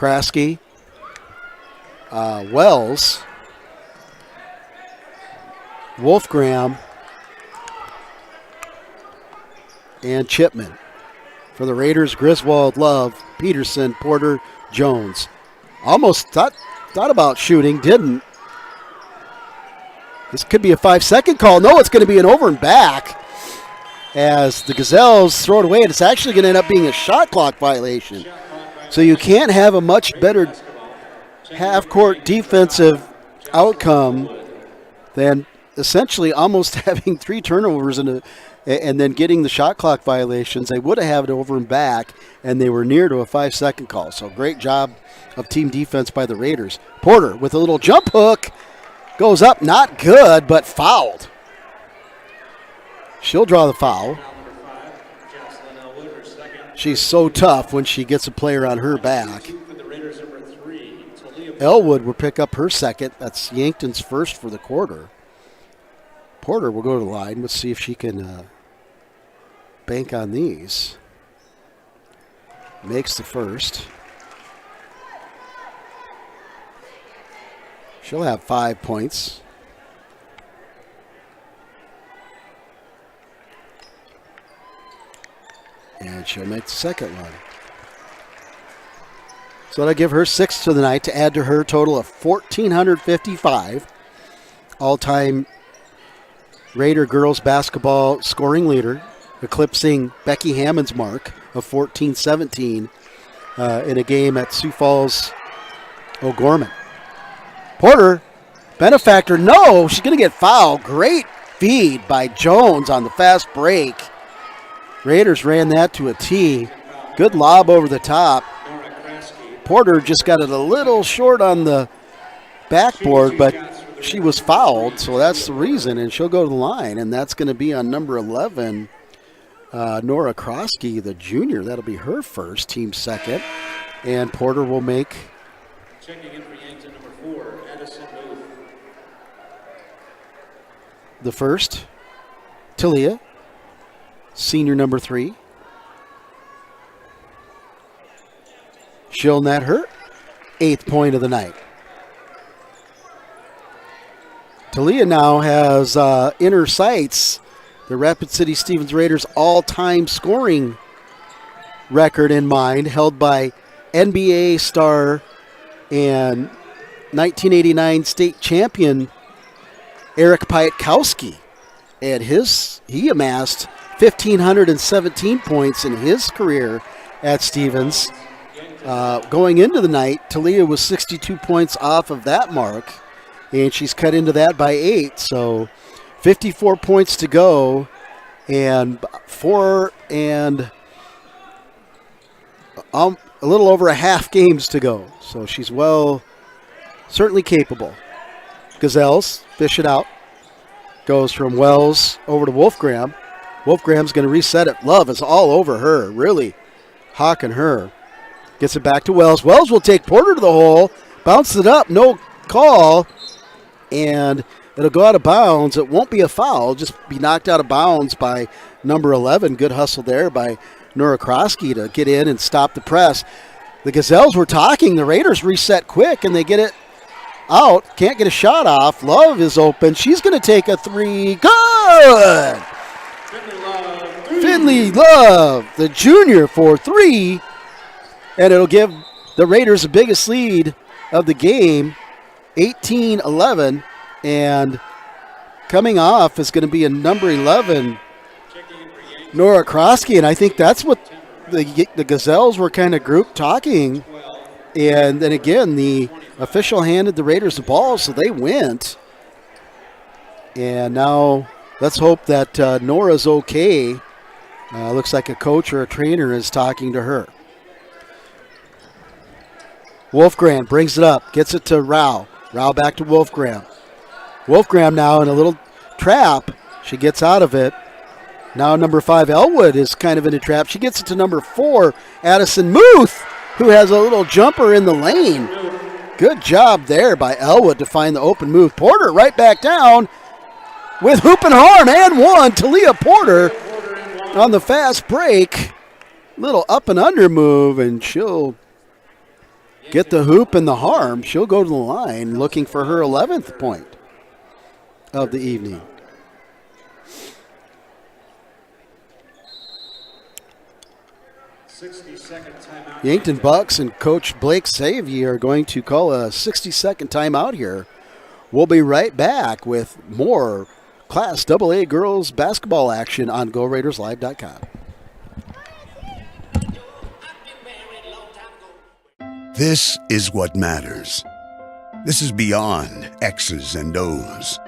Kraske, Wells, Wolfgram, and Chipman. For the Raiders, Griswold, Love, Peterson, Porter, Jones. Almost thought about shooting, didn't. This could be a 5-second call. No, it's going to be an over and back as the Gazelles throw it away, and it's actually going to end up being a shot clock violation. So you can't have a much better half-court defensive outcome than essentially almost having 3 turnovers and then getting the shot clock violations. They would have had it over and back, and they were near to a 5-second call. So great job of team defense by the Raiders. Porter with a little jump hook. Goes up, not good, but fouled. She'll draw the foul. She's so tough when she gets a player on her back. Elwood will pick up her second. That's Yankton's first for the quarter. Porter will go to the line. Let's see if she can bank on these. Makes the first. She'll have 5 points. And she'll make the second one. So that'll give her 6 to the night to add to her total of 1,455. All-time Raider girls basketball scoring leader, eclipsing Becky Hammond's mark of 14-17 in a game at Sioux Falls O'Gorman. Porter, benefactor, no, she's going to get fouled. Great feed by Jones on the fast break. Raiders ran that to a tee. Good lob over the top. Porter just got it a little short on the backboard, but she was fouled, so that's the reason, and she'll go to the line, and that's going to be on number 11, Nora Kroski, the junior. That'll be her first, team second, and Porter will make Checking in for Yankton, number 4, Addison Booth. the first. Talia, senior number 3. She'll net her 8th point of the night. Talia now has in her sights the Rapid City Stevens Raiders all-time scoring record in mind, held by NBA star and 1989 state champion Eric Pietkowski. And he amassed 1,517 points in his career at Stevens. Going into the night, Talia was 62 points off of that mark, and she's cut into that by 8. So 54 points to go, and a little over a half games to go. So she's certainly capable. Gazelles fish it out. Goes from Wells over to Wolfgram. Wolfgram's going to reset it. Love is all over her, really hawking her. Gets it back to Wells. Wells will take Porter to the hole. Bounce it up. No call. And it'll go out of bounds. It won't be a foul. Just be knocked out of bounds by number 11. Good hustle there by Nora Kroski to get in and stop the press. The Gazelles were talking. The Raiders reset quick, and they get it out. Can't get a shot off. Love is open. She's going to take a 3. Good! Finley Love, the junior, for 3. And it'll give the Raiders the biggest lead of the game, 18-11. And coming off is going to be a number 11, Nora Kroski. And I think that's what the Gazelles were kind of group talking. And then again, the official handed the Raiders the ball, so they went. And now let's hope that Nora's okay. Looks like a coach or a trainer is talking to her. Wolfgram brings it up, gets it to Rao. Rao back to Wolfgram. Wolfgram now in a little trap. She gets out of it. Now number 5, Elwood, is kind of in a trap. She gets it to number 4, Addison Muth, who has a little jumper in the lane. Good job there by Elwood to find the open move. Porter right back down with hoop and horn and one. Talia Porter on the fast break. Little up and under move, and she'll get the hoop and the harm. She'll go to the line looking for her 11th point of the evening. Yankton Bucks and Coach Blake Savey are going to call a 60-second timeout here. We'll be right back with more Class AA girls basketball action on GoRaidersLive.com. This is what matters. This is beyond X's and O's.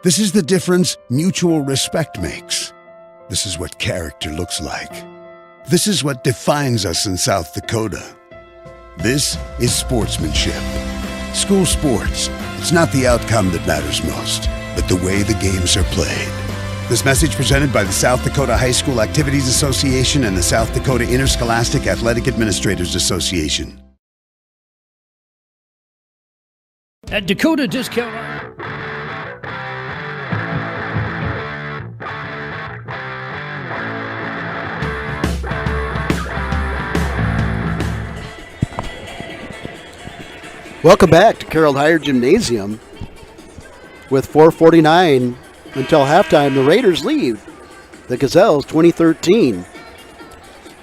This is the difference mutual respect makes. This is what character looks like. This is what defines us in South Dakota. This is sportsmanship. School sports, it's not the outcome that matters most, but the way the games are played. This message presented by the South Dakota High School Activities Association and the South Dakota Interscholastic Athletic Administrators Association. At Dakota Discount. Welcome back to Carroll Higher Gymnasium. With 4:49 until halftime, the Raiders lead the Gazelles 2013.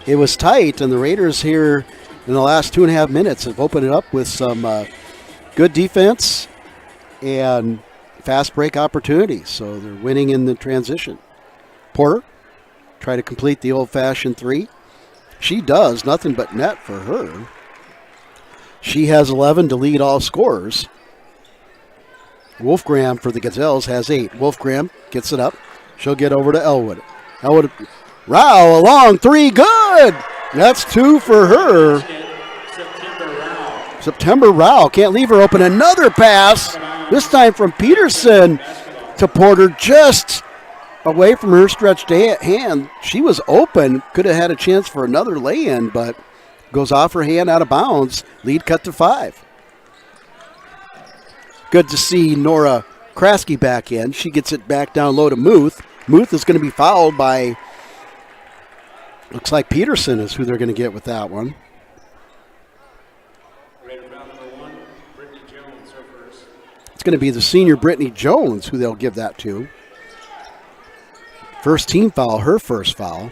It was tight, and the Raiders here in the last 2.5 minutes have opened it up with some good defense and fast break opportunities. So they're winning in the transition. Porter try to complete the old-fashioned three. She does, nothing but net for her. She has 11 to lead all scorers. Wolfgram for the Gazelles has 8. Wolfgram gets it up. She'll get over to Elwood. Elwood, Rao, a long three, good! That's 2 for her. September Rao can't leave her open. Another pass, this time from Peterson to Porter, just away from her stretched hand. She was open, could have had a chance for another lay-in, but goes off her hand out of bounds. Lead cut to 5. Good to see Nora Kraske back in. She gets it back down low to Muth. Muth is going to be fouled by, looks like Peterson is who they're going to get with that one. It's going to be the senior Brittany Jones who they'll give that to. First team foul, her first foul.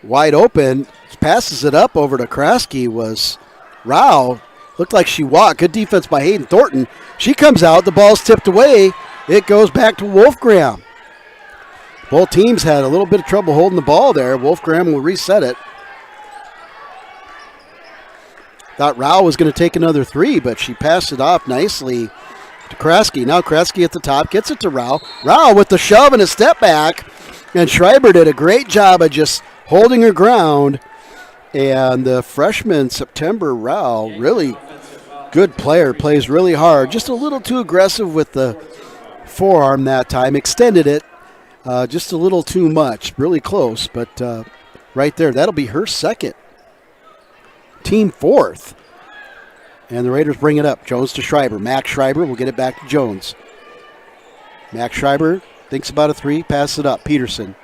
Wide open, passes it up over to Kraske was Rao. Looked like she walked. Good defense by Hayden Thornton. She comes out, the ball's tipped away. It goes back to Wolfgram. Both teams had a little bit of trouble holding the ball there. Wolfgram will reset it. Thought Rao was going to take another three, but she passed it off nicely to Kraske. Now Kraske at the top, gets it to Rao. Rao with the shove and a step back. And Schreiber did a great job of just holding her ground. And the freshman, September Rao, really good player, plays really hard. Just a little too aggressive with the forearm that time. Extended it just a little too much. Really close, but right there, that'll be her second. Team fourth. And the Raiders bring it up. Jones to Schreiber. Max Schreiber will get it back to Jones. Max Schreiber thinks about a three, pass it up. Peterson.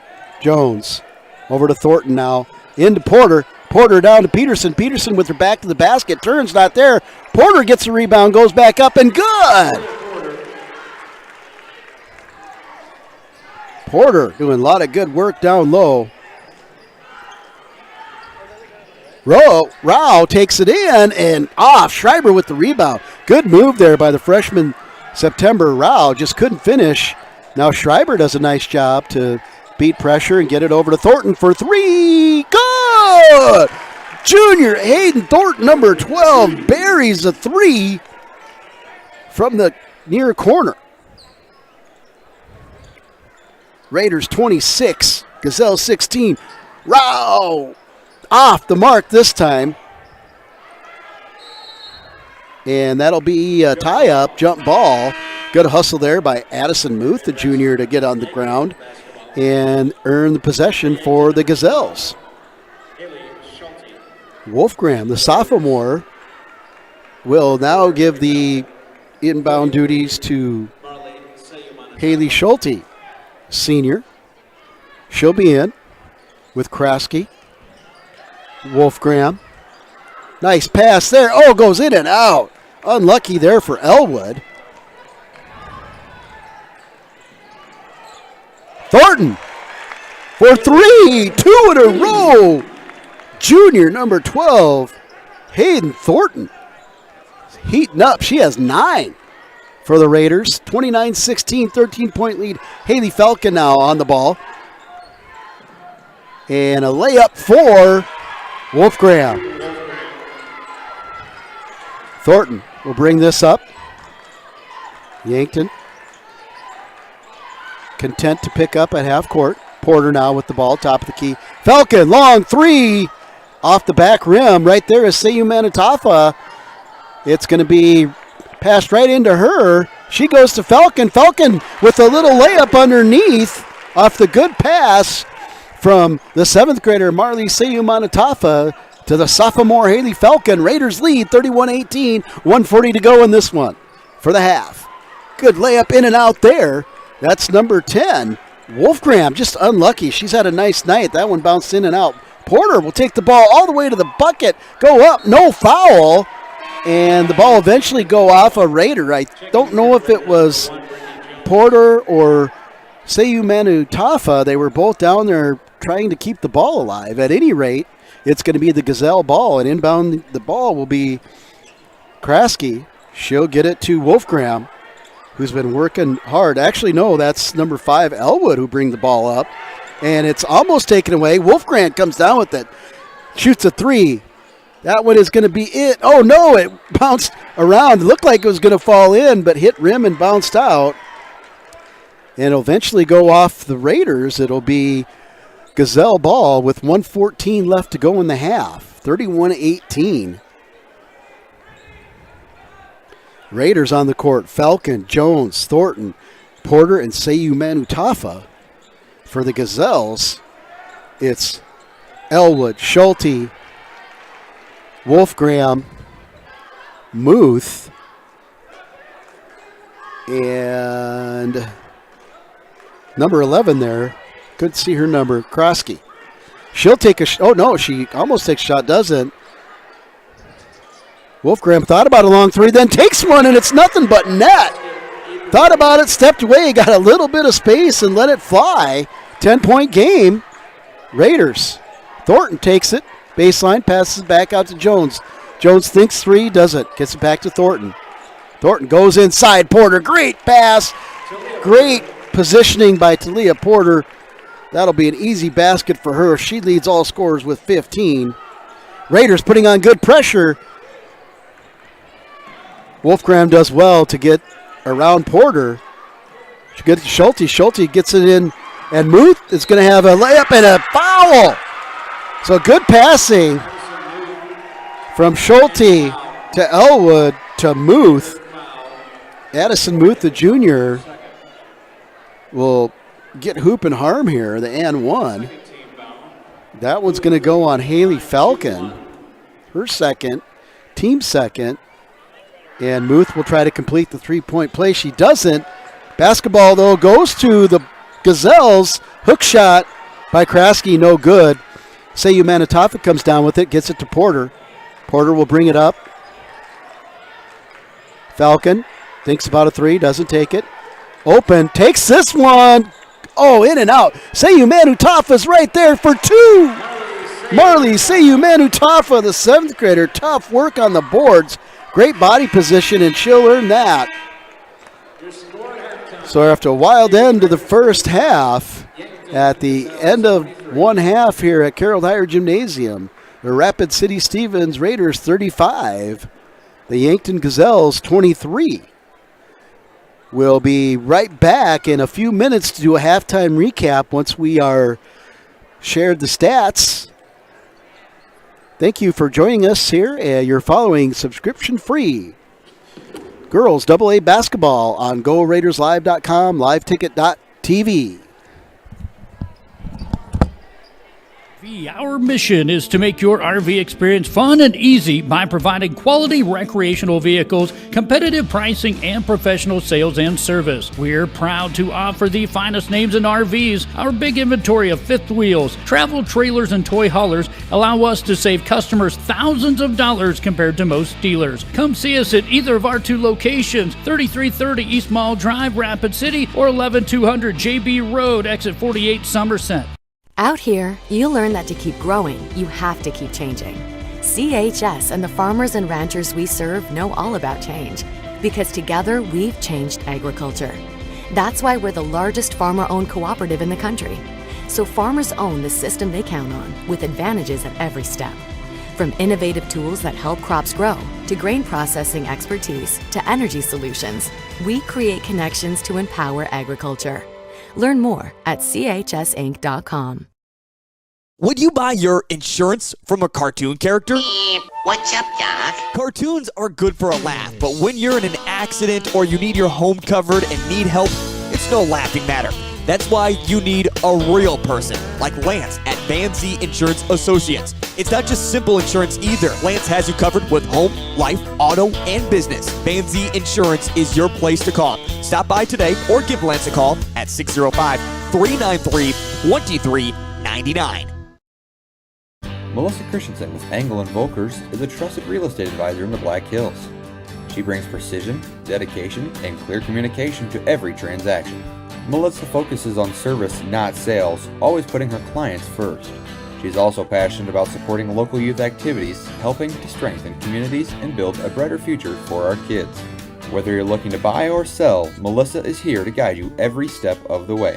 Jones over to Thornton now. Into Porter. Porter down to Peterson. Peterson with her back to the basket. Turns not there. Porter gets the rebound, goes back up, and good! Porter doing a lot of good work down low. Rao takes it in and off. Schreiber with the rebound. Good move there by the freshman September Rao. Just couldn't finish. Now Schreiber does a nice job to beat pressure and get it over to Thornton for three. Good! Junior Hayden Thornton, number 12, buries a three from the near corner. Raiders 26, Gazelle 16. Rao off the mark this time. And that'll be a tie-up, jump ball. Good hustle there by Addison Muth, the junior, to get on the ground and earn the possession for the Gazelles. Wolfgram, the sophomore, will now give the inbound duties to Haley Schulte, senior. She'll be in with Kraske, Wolfgram, Nice pass there. Oh, goes in and out. Unlucky there for Elwood. Thornton for 3. 2 in a row. Junior number 12, Hayden Thornton. Heating up. She has 9 for the Raiders. 29-16, 13-point lead. Haley Falcon now on the ball. And a layup for Wolfgram. Thornton will bring this up. Yankton content to pick up at half court. Porter now with the ball, top of the key. Falcon, long 3 off the back rim. Right there is Seyu Manutafa. It's going to be passed right into her. She goes to Falcon. Falcon with a little layup underneath off the good pass from the 7th grader Marley Seyu Manutafa to the sophomore Haley Falcon. Raiders lead 31-18. 1:40 to go in this one for the half. Good layup in and out there. That's number 10. Wolfgram just unlucky. She's had a nice night. That one bounced in and out. Porter will take the ball all the way to the bucket. Go up, no foul. And the ball eventually go off a Raider. I don't know if it was Porter or Seyu Manutafa. They were both down there trying to keep the ball alive. At any rate, it's going to be the Gazelle ball. And inbound the ball will be Kraske. She'll get it to Wolfgram, who's been working hard. Actually, no, that's number 5, Elwood, who bring the ball up. And it's almost taken away. Wolfgram comes down with it. Shoots a 3. That one is going to be it. Oh, no, it bounced around. Looked like it was going to fall in, but hit rim and bounced out. And it'll eventually go off the Raiders. It'll be Gazelle ball with 1:14 left to go in the half. 31-18. Raiders on the court. Falcon, Jones, Thornton, Porter, and Seyu Manutafa. For the Gazelles, it's Elwood, Schulte, Wolfgram, Muth, and number 11 there. Couldn't see her number, Kraske. She'll take a oh no, she almost takes a shot, doesn't. Wolfgram thought about a long 3, then takes one, and it's nothing but net. Thought about it, stepped away, got a little bit of space, and let it fly. 10-point game. Raiders. Thornton takes it. Baseline, passes back out to Jones. Jones thinks 3, doesn't. Gets it back to Thornton. Thornton goes inside. Porter, great pass. Great positioning by Talia Porter. That'll be an easy basket for her. She leads all scorers with 15. Raiders putting on good pressure. Wolfgram does well to get around Porter. She gets to Schulte. Schulte gets it in, and Muth is going to have a layup and a foul. So good passing from Schulte to Elwood to Muth. Addison Muth, the junior, will get hoop and harm here, the and 1. That one's going to go on Haley Falcon, her second, team second. And Muth will try to complete the 3-point play. She doesn't. Basketball, though, goes to the Gazelles. Hook shot by Kraske, no good. Seyu Manutafa comes down with it, gets it to Porter. Porter will bring it up. Falcon thinks about a 3, doesn't take it. Open, takes this one. Oh, in and out. Seyu Manutafa's right there for 2. Marley Seyu Manutafa, the 7th grader. Tough work on the boards. Great body position, and she'll earn that. So after a wild end to the first half, at the end of one half here at Carroll Dyer Gymnasium, the Rapid City Stevens Raiders 35, the Yankton Gazelles 23. We'll be right back in a few minutes to do a halftime recap once we are shared the stats. Thank you for joining us here. You're following subscription-free girls AA basketball on GoRaidersLive.com, liveticket.tv. Our mission is to make your RV experience fun and easy by providing quality recreational vehicles, competitive pricing, and professional sales and service. We're proud to offer the finest names in RVs. Our big inventory of fifth wheels, travel trailers, and toy haulers allow us to save customers thousands of dollars compared to most dealers. Come see us at either of our two locations, 3330 East Mall Drive, Rapid City, or 11200 JB Road, exit 48, Somerset. Out here, you'll learn that to keep growing, you have to keep changing. CHS and the farmers and ranchers we serve know all about change, because together we've changed agriculture. That's why we're the largest farmer-owned cooperative in the country. So farmers own the system they count on, with advantages at every step. From innovative tools that help crops grow, to grain processing expertise, to energy solutions, we create connections to empower agriculture. Learn more at chsinc.com. Would you buy your insurance from a cartoon character? What's up, Doc? Cartoons are good for a laugh, but when you're in an accident or you need your home covered and need help, it's no laughing matter. That's why you need a real person, like Lance at Van Z Insurance Associates. It's not just simple insurance either. Lance has you covered with home, life, auto, and business. Van Z Insurance is your place to call. Stop by today or give Lance a call at 605-393-2399. Melissa Christensen with Engel & Volkers is a trusted real estate advisor in the Black Hills. She brings precision, dedication, and clear communication to every transaction. Melissa focuses on service, not sales, always putting her clients first. She's also passionate about supporting local youth activities, helping to strengthen communities and build a brighter future for our kids. Whether you're looking to buy or sell, Melissa is here to guide you every step of the way.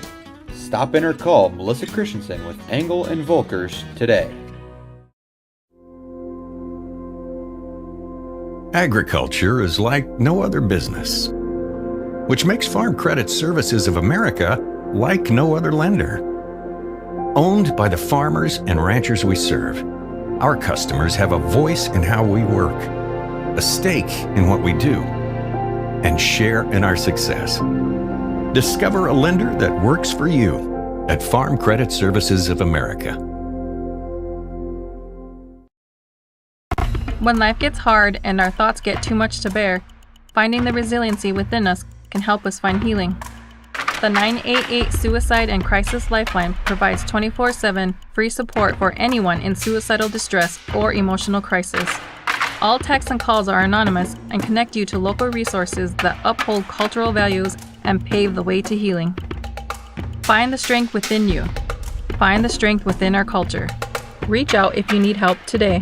Stop in or call Melissa Christensen with Engel & Volkers today. Agriculture is like no other business, which makes Farm Credit Services of America like no other lender. Owned by the farmers and ranchers we serve, our customers have a voice in how we work, a stake in what we do, and share in our success. Discover a lender that works for you at Farm Credit Services of America. When life gets hard and our thoughts get too much to bear, finding the resiliency within us can help us find healing. The 988 Suicide and Crisis Lifeline provides 24/7 free support for anyone in suicidal distress or emotional crisis. All texts and calls are anonymous and connect you to local resources that uphold cultural values and pave the way to healing. Find the strength within you. Find the strength within our culture. Reach out if you need help today.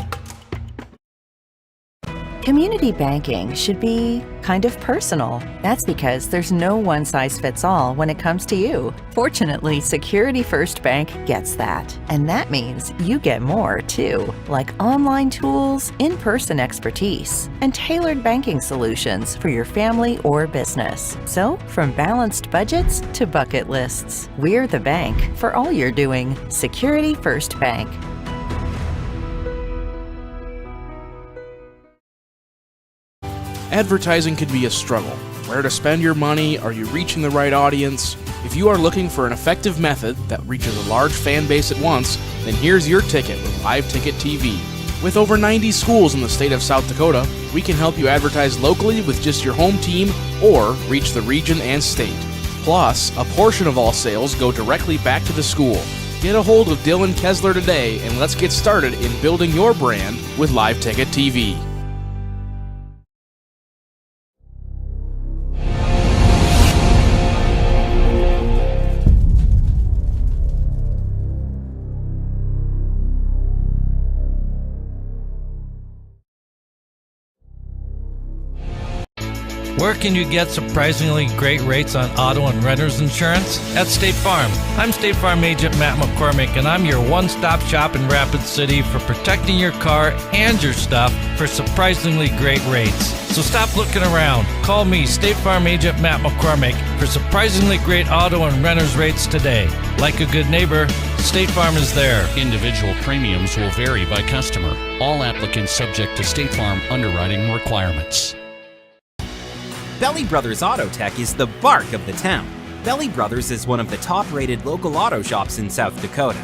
Community banking should be kind of personal. That's because there's no one-size-fits-all when it comes to you. Fortunately, Security First Bank gets that. And that means you get more, too, like online tools, in-person expertise, and tailored banking solutions for your family or business. So, from balanced budgets to bucket lists, we're the bank for all you're doing. Security First Bank. Advertising can be a struggle. Where to spend your money? Are you reaching the right audience? If you are looking for an effective method that reaches a large fan base at once, then here's your ticket with Live Ticket TV. With over 90 schools in the state of South Dakota, we can help you advertise locally with just your home team or reach the region and state. Plus, a portion of all sales go directly back to the school. Get a hold of Dylan Kessler today and let's get started in building your brand with Live Ticket TV. Where can you get surprisingly great rates on auto and renter's insurance? At State Farm. I'm State Farm Agent Matt McCormick, and I'm your one-stop shop in Rapid City for protecting your car and your stuff for surprisingly great rates. So stop looking around. Call me, State Farm Agent Matt McCormick, for surprisingly great auto and renter's rates today. Like a good neighbor, State Farm is there. Individual premiums will vary by customer. All applicants subject to State Farm underwriting requirements. Belly Brothers Auto Tech is the bark of the town. Belly Brothers is one of the top-rated local auto shops in South Dakota.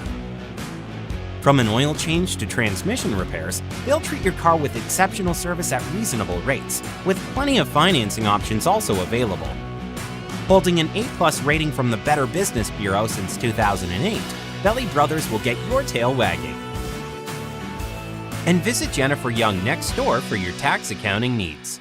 From an oil change to transmission repairs, they'll treat your car with exceptional service at reasonable rates, with plenty of financing options also available. Holding an A+ rating from the Better Business Bureau since 2008, Belly Brothers will get your tail wagging. And visit Jennifer Young next door for your tax accounting needs.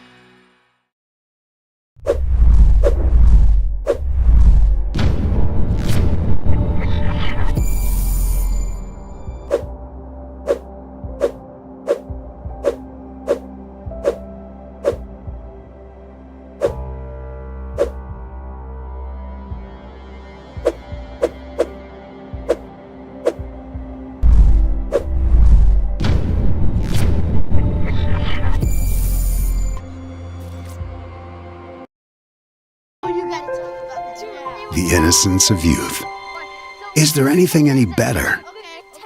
The innocence of youth. Is there anything any better?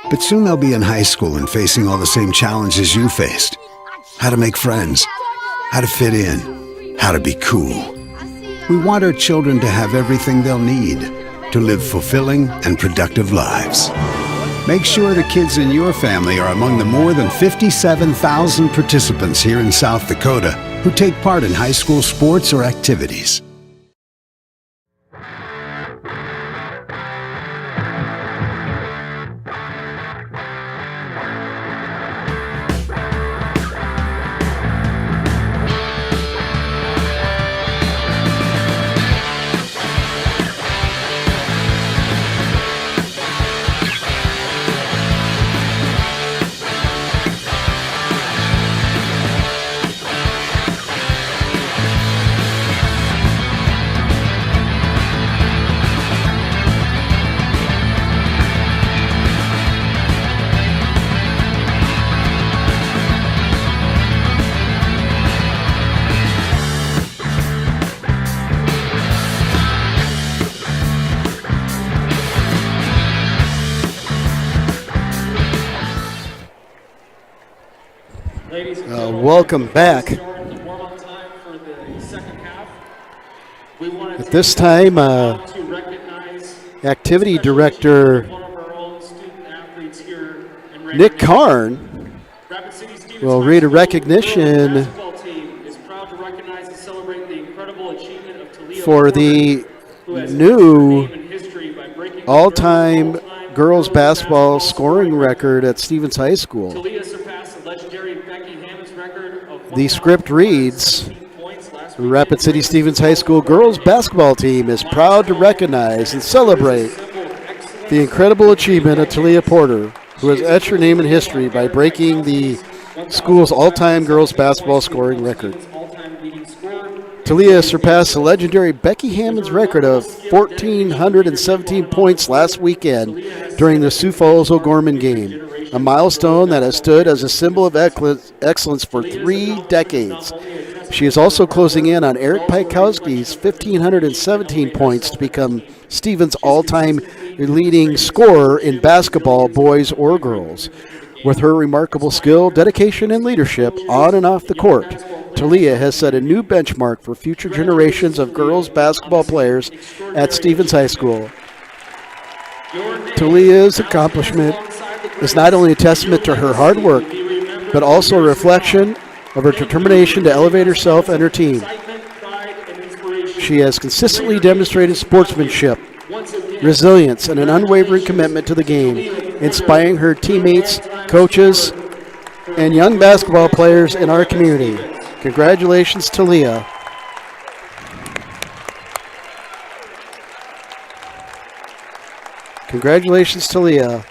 But soon they'll be in high school and facing all the same challenges you faced. How to make friends, how to fit in, how to be cool. We want our children to have everything they'll need to live fulfilling and productive lives. Make sure the kids in your family are among the more than 57,000 participants here in South Dakota who take part in high school sports or activities. Welcome back. At this time, Activity Director Nick Karn will read a recognition for the new all-time girls basketball scoring record at Stevens High School. The script reads, the Rapid City Stevens High School girls basketball team is proud to recognize and celebrate the incredible achievement of Talia Porter, who has etched her name in history by breaking the school's all-time girls basketball scoring record. Talia surpassed the legendary Becky Hammond's record of 1,417 points last weekend during the Sioux Falls O'Gorman game, a milestone that has stood as a symbol of excellence for 3 decades. She is also closing in on Eric Pikowski's 1,517 points to become Stevens' all-time leading scorer in basketball, boys or girls. With her remarkable skill, dedication, and leadership on and off the court, Talia has set a new benchmark for future generations of girls basketball players at Stevens High School. Talia's accomplishment is not only a testament to her hard work, but also a reflection of her determination to elevate herself and her team. She has consistently demonstrated sportsmanship, resilience, and an unwavering commitment to the game, inspiring her teammates, coaches, and young basketball players in our community. Congratulations, Talia. Congratulations, Talia,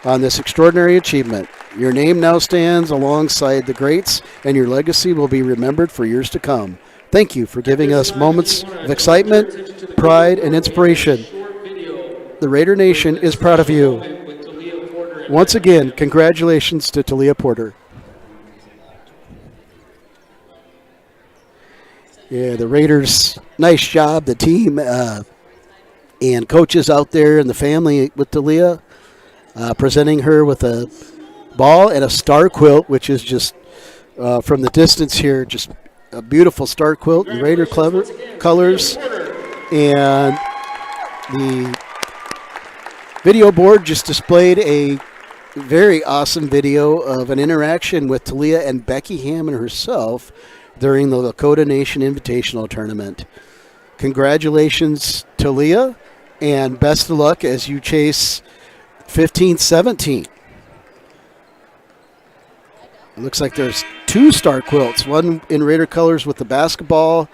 on this extraordinary achievement. Your name now stands alongside the greats, and your legacy will be remembered for years to come. Thank you for giving us moments of excitement, pride, and inspiration. The Raider Nation is proud of you. Once again, congratulations to Talia Porter. Yeah, the Raiders, nice job, the team and coaches out there and the family with Talia, presenting her with a ball and a star quilt, which is just from the distance here, just a beautiful star quilt in Raider colors. And the video board just displayed a very awesome video of an interaction with Talia and Becky Hammond herself during the Lakota Nation Invitational Tournament. Congratulations, Talia, and best of luck as you chase 15-17. It looks like there's 2 star quilts, one in Raider colors with the basketball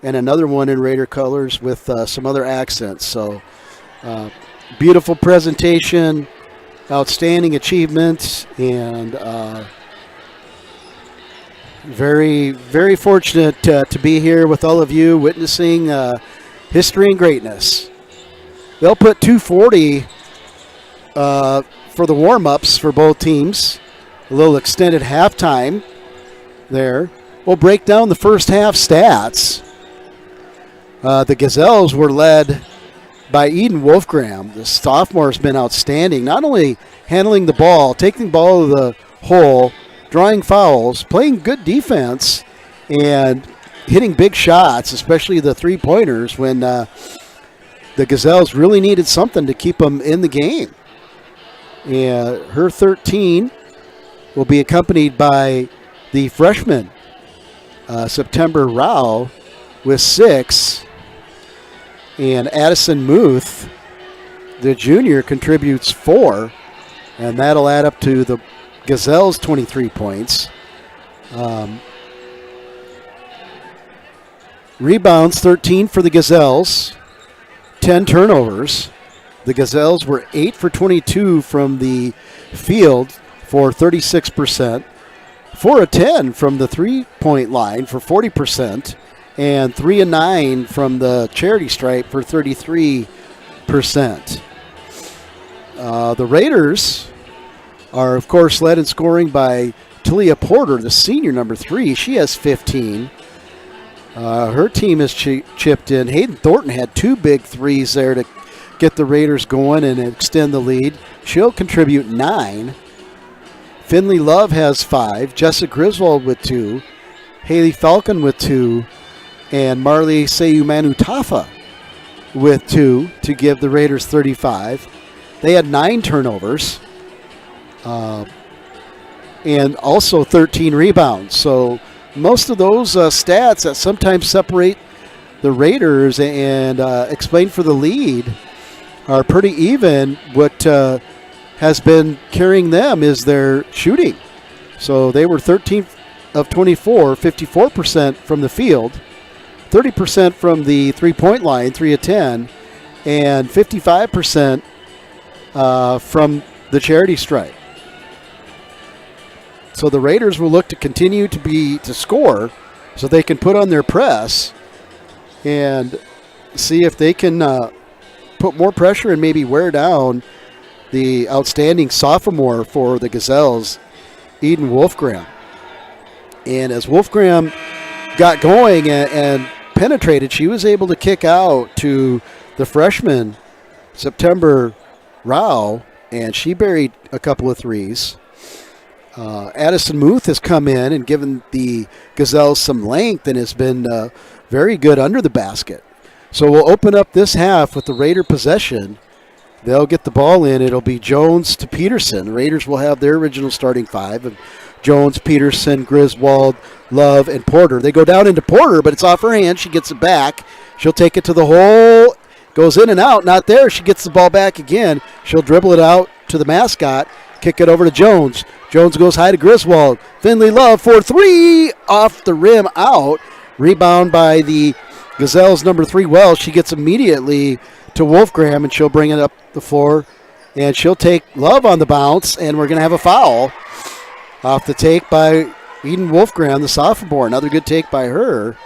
and another one in Raider colors with some other accents. So beautiful presentation, outstanding achievement, and very, very fortunate to be here with all of you witnessing history and greatness. They'll put 240 for the warm-ups for both teams. A little extended halftime there. We'll break down the first half stats. The Gazelles were led by Eden Wolfgram. The sophomore has been outstanding, not only handling the ball, taking the ball to the hole, drawing fouls, playing good defense, and hitting big shots, especially the three-pointers when the Gazelles really needed something to keep them in the game. And her 13 will be accompanied by the freshman, September Rao, with 6. And Addison Muth, the junior, contributes 4. And that'll add up to the Gazelles' 23 points. Rebounds, 13 for the Gazelles. 10 turnovers. The Gazelles were 8 for 22 from the field for 36%. 4 of 10 from the three-point line for 40%. And 3 of 9 from the charity stripe for 33%. The Raiders are, of course, led in scoring by Talia Porter, the senior, number 3. She has 15. Her team has chipped in. Hayden Thornton had 2 big threes there to get the Raiders going and extend the lead. She'll contribute 9. Finley Love has 5. Jessica Griswold with 2. Haley Falcon with 2. And Marley Seumanu Tafa with 2 to give the Raiders 35. They had 9 turnovers and also 13 rebounds. So most of those stats that sometimes separate the Raiders and explain for the lead are pretty even. What has been carrying them is their shooting. So they were 13 of 24, 54% from the field, 30% from the three-point line, 3 of 10, and 55% from the charity stripe. So the Raiders will look to continue to score so they can put on their press and see if they can put more pressure and maybe wear down the outstanding sophomore for the Gazelles, Eden Wolfgram. And as Wolfgram got going and penetrated, she was able to kick out to the freshman, September Rao, and she buried a couple of threes. Addison Muth has come in and given the Gazelles some length and has been very good under the basket. So we'll open up this half with the Raider possession. They'll get the ball in. It'll be Jones to Peterson. The Raiders will have their original starting 5 of Jones, Peterson, Griswold, Love, and Porter. They go down into Porter, but it's off her hand. She gets it back. She'll take it to the hole. Goes in and out. Not there. She gets the ball back again. She'll dribble it out to the mascot. Kick it over to Jones. Jones goes high to Griswold. Finley Love for 3. Off the rim out. Rebound by the Gazelles number 3 Wells. She gets immediately to Wolfgram, and she'll bring it up the floor. And she'll take Love on the bounce, and we're going to have a foul off the take by Eden Wolfgram, the sophomore. Another good take by her.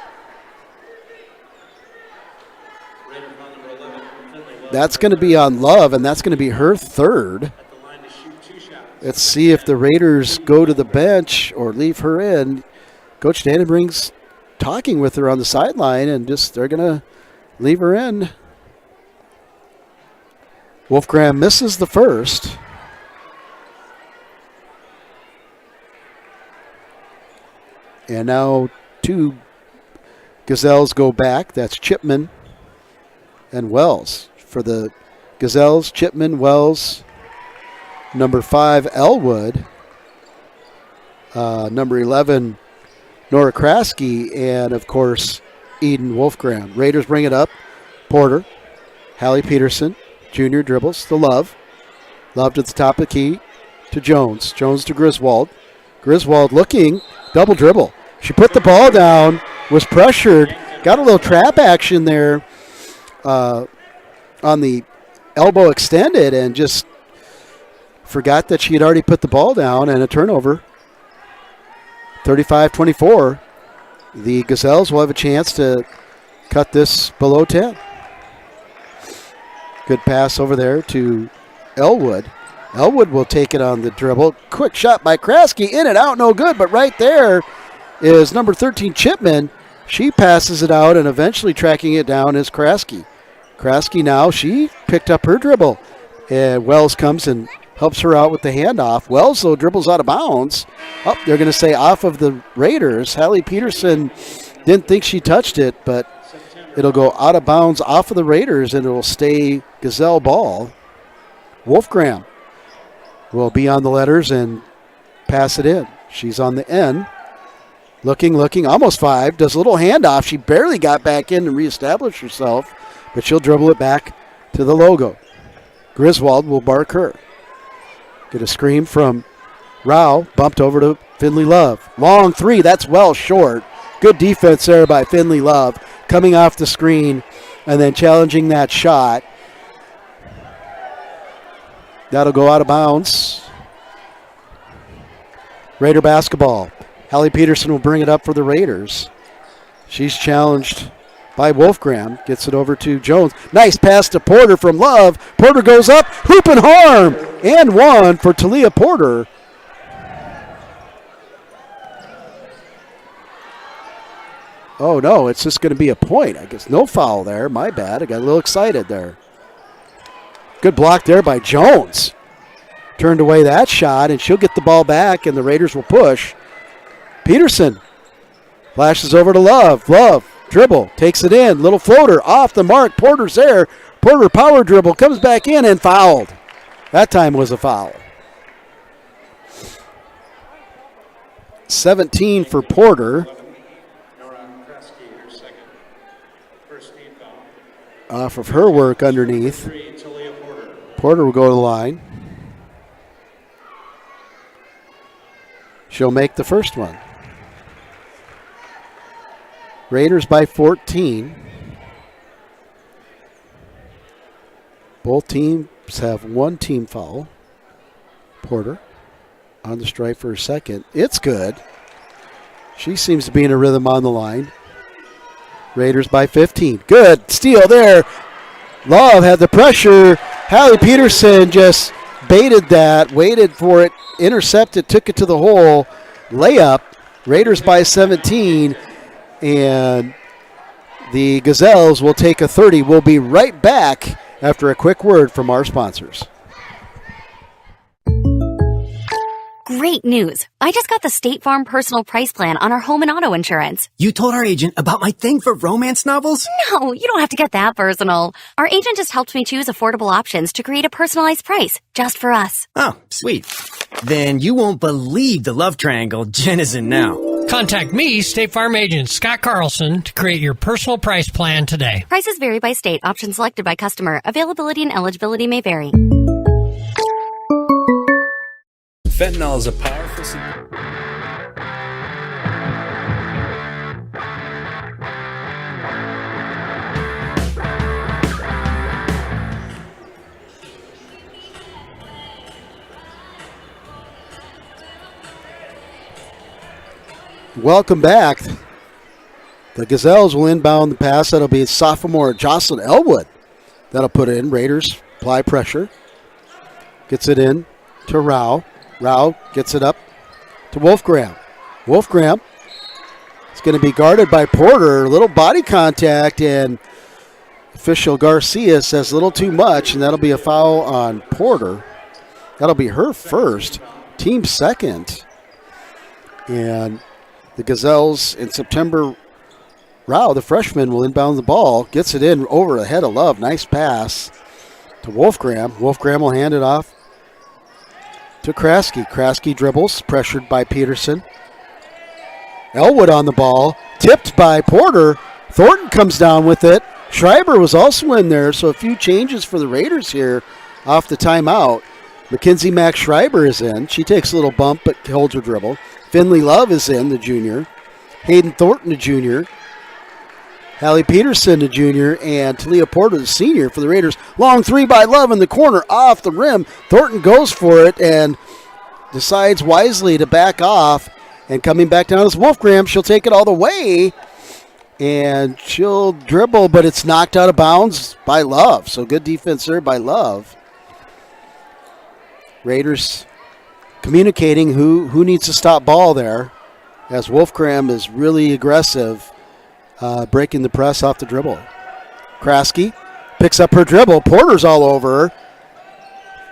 That's going to be on Love, and that's going to be her 3rd. Let's see if the Raiders go to the bench or leave her in. Coach Dannenbring's talking with her on the sideline, and they're going to leave her in. Wolfgram misses the first. And now 2 Gazelles go back. That's Chipman and Wells. For the Gazelles, Chipman, Wells, number 5, Elwood, number 11, Nora Kraske, and, of course, Eden Wolfgram. Raiders bring it up. Porter, Hallie Peterson, junior dribbles to Love. Love to the top of the key to Jones. Jones to Griswold. Griswold looking, double dribble. She put the ball down, was pressured, got a little trap action there on the elbow extended, and just forgot that she had already put the ball down, and a turnover. 35-24. The Gazelles will have a chance to cut this below 10. Good pass over there to Elwood. Elwood will take it on the dribble. Quick shot by Kraske. In and out, no good, but right there is number 13, Chipman. She passes it out, and eventually tracking it down is Kraske. Kraske now, she picked up her dribble. And Wells comes and helps her out with the handoff. Wells, though, dribbles out of bounds. Oh, they're going to say off of the Raiders. Hallie Peterson didn't think she touched it, but it'll go out of bounds off of the Raiders, and it will stay Gazelle ball. Wolfgram will be on the letters and pass it in. She's on the end. Looking, almost 5. Does a little handoff. She barely got back in and reestablished herself, but she'll dribble it back to the logo. Griswold will mark her. Get a screen from Rao, bumped over to Finley Love. Long 3, that's well short. Good defense there by Finley Love, coming off the screen and then challenging that shot. That'll go out of bounds. Raider basketball. Hallie Peterson will bring it up for the Raiders. She's challenged by Wolfgram. Gets it over to Jones. Nice pass to Porter from Love. Porter goes up. Hoop and harm. And one for Talia Porter. Oh, no, it's just going to be a point. I guess no foul there. My bad. I got a little excited there. Good block there by Jones. Turned away that shot, and she'll get the ball back, and the Raiders will push. Peterson flashes over to Love. Love, dribble, takes it in. Little floater, off the mark. Porter's there. Porter power dribble, comes back in and fouled. That time was a foul. 17 for Porter. Off of her work underneath. Porter will go to the line. She'll make the first one. Raiders by 14. Both teams have one team foul. Porter on the strike for her second. It's good. She seems to be in a rhythm on the line. Raiders by 15. Good steal there. Love had the pressure. Hallie Peterson just baited that, waited for it, intercepted, took it to the hole. Layup. Raiders by 17. And the Gazelles will take a 30. We'll be right back after a quick word from our sponsors. Great news. I just got the State Farm personal price plan on our home and auto insurance. You told our agent about my thing for romance novels? No, you don't have to get that personal. Our agent just helped me choose affordable options to create a personalized price just for us. Oh, sweet. Then you won't believe the love triangle Jen is in now. Contact me, State Farm agent Scott Carlson, to create your personal price plan today. Prices vary by state. Options selected by customer. Availability and eligibility may vary. Fentanyl is a powerful... Welcome back. The Gazelles will inbound the pass. That'll be sophomore Jocelyn Elwood. That'll put it in. Raiders apply pressure. Gets it in to Rao. Rao gets it up to Wolfgram. Wolfgram is going to be guarded by Porter. A little body contact, and official Garcia says a little too much, and that'll be a foul on Porter. That'll be her first, team second. And the Gazelles in September, Rao, the freshman, will inbound the ball. Gets it in over the head of Love. Nice pass to Wolfgram. Wolfgram will hand it off to Kraske. Kraske dribbles, pressured by Peterson. Elwood on the ball, tipped by Porter. Thornton comes down with it. Schreiber was also in there, so a few changes for the Raiders here off the timeout. Mackenzie Max Schreiber is in. She takes a little bump but holds her dribble. Finley Love is in, the junior. Hayden Thornton, the junior. Hallie Peterson, the junior, and Talia Porter, the senior for the Raiders. Long three by Love in the corner, off the rim. Thornton goes for it and decides wisely to back off. And coming back down is Wolfgram. She'll take it all the way. And she'll dribble, but it's knocked out of bounds by Love. So good defense there by Love. Raiders communicating who needs to stop ball there, as Wolfgram is really aggressive, breaking the press off the dribble. Kraske picks up her dribble. Porter's all over her.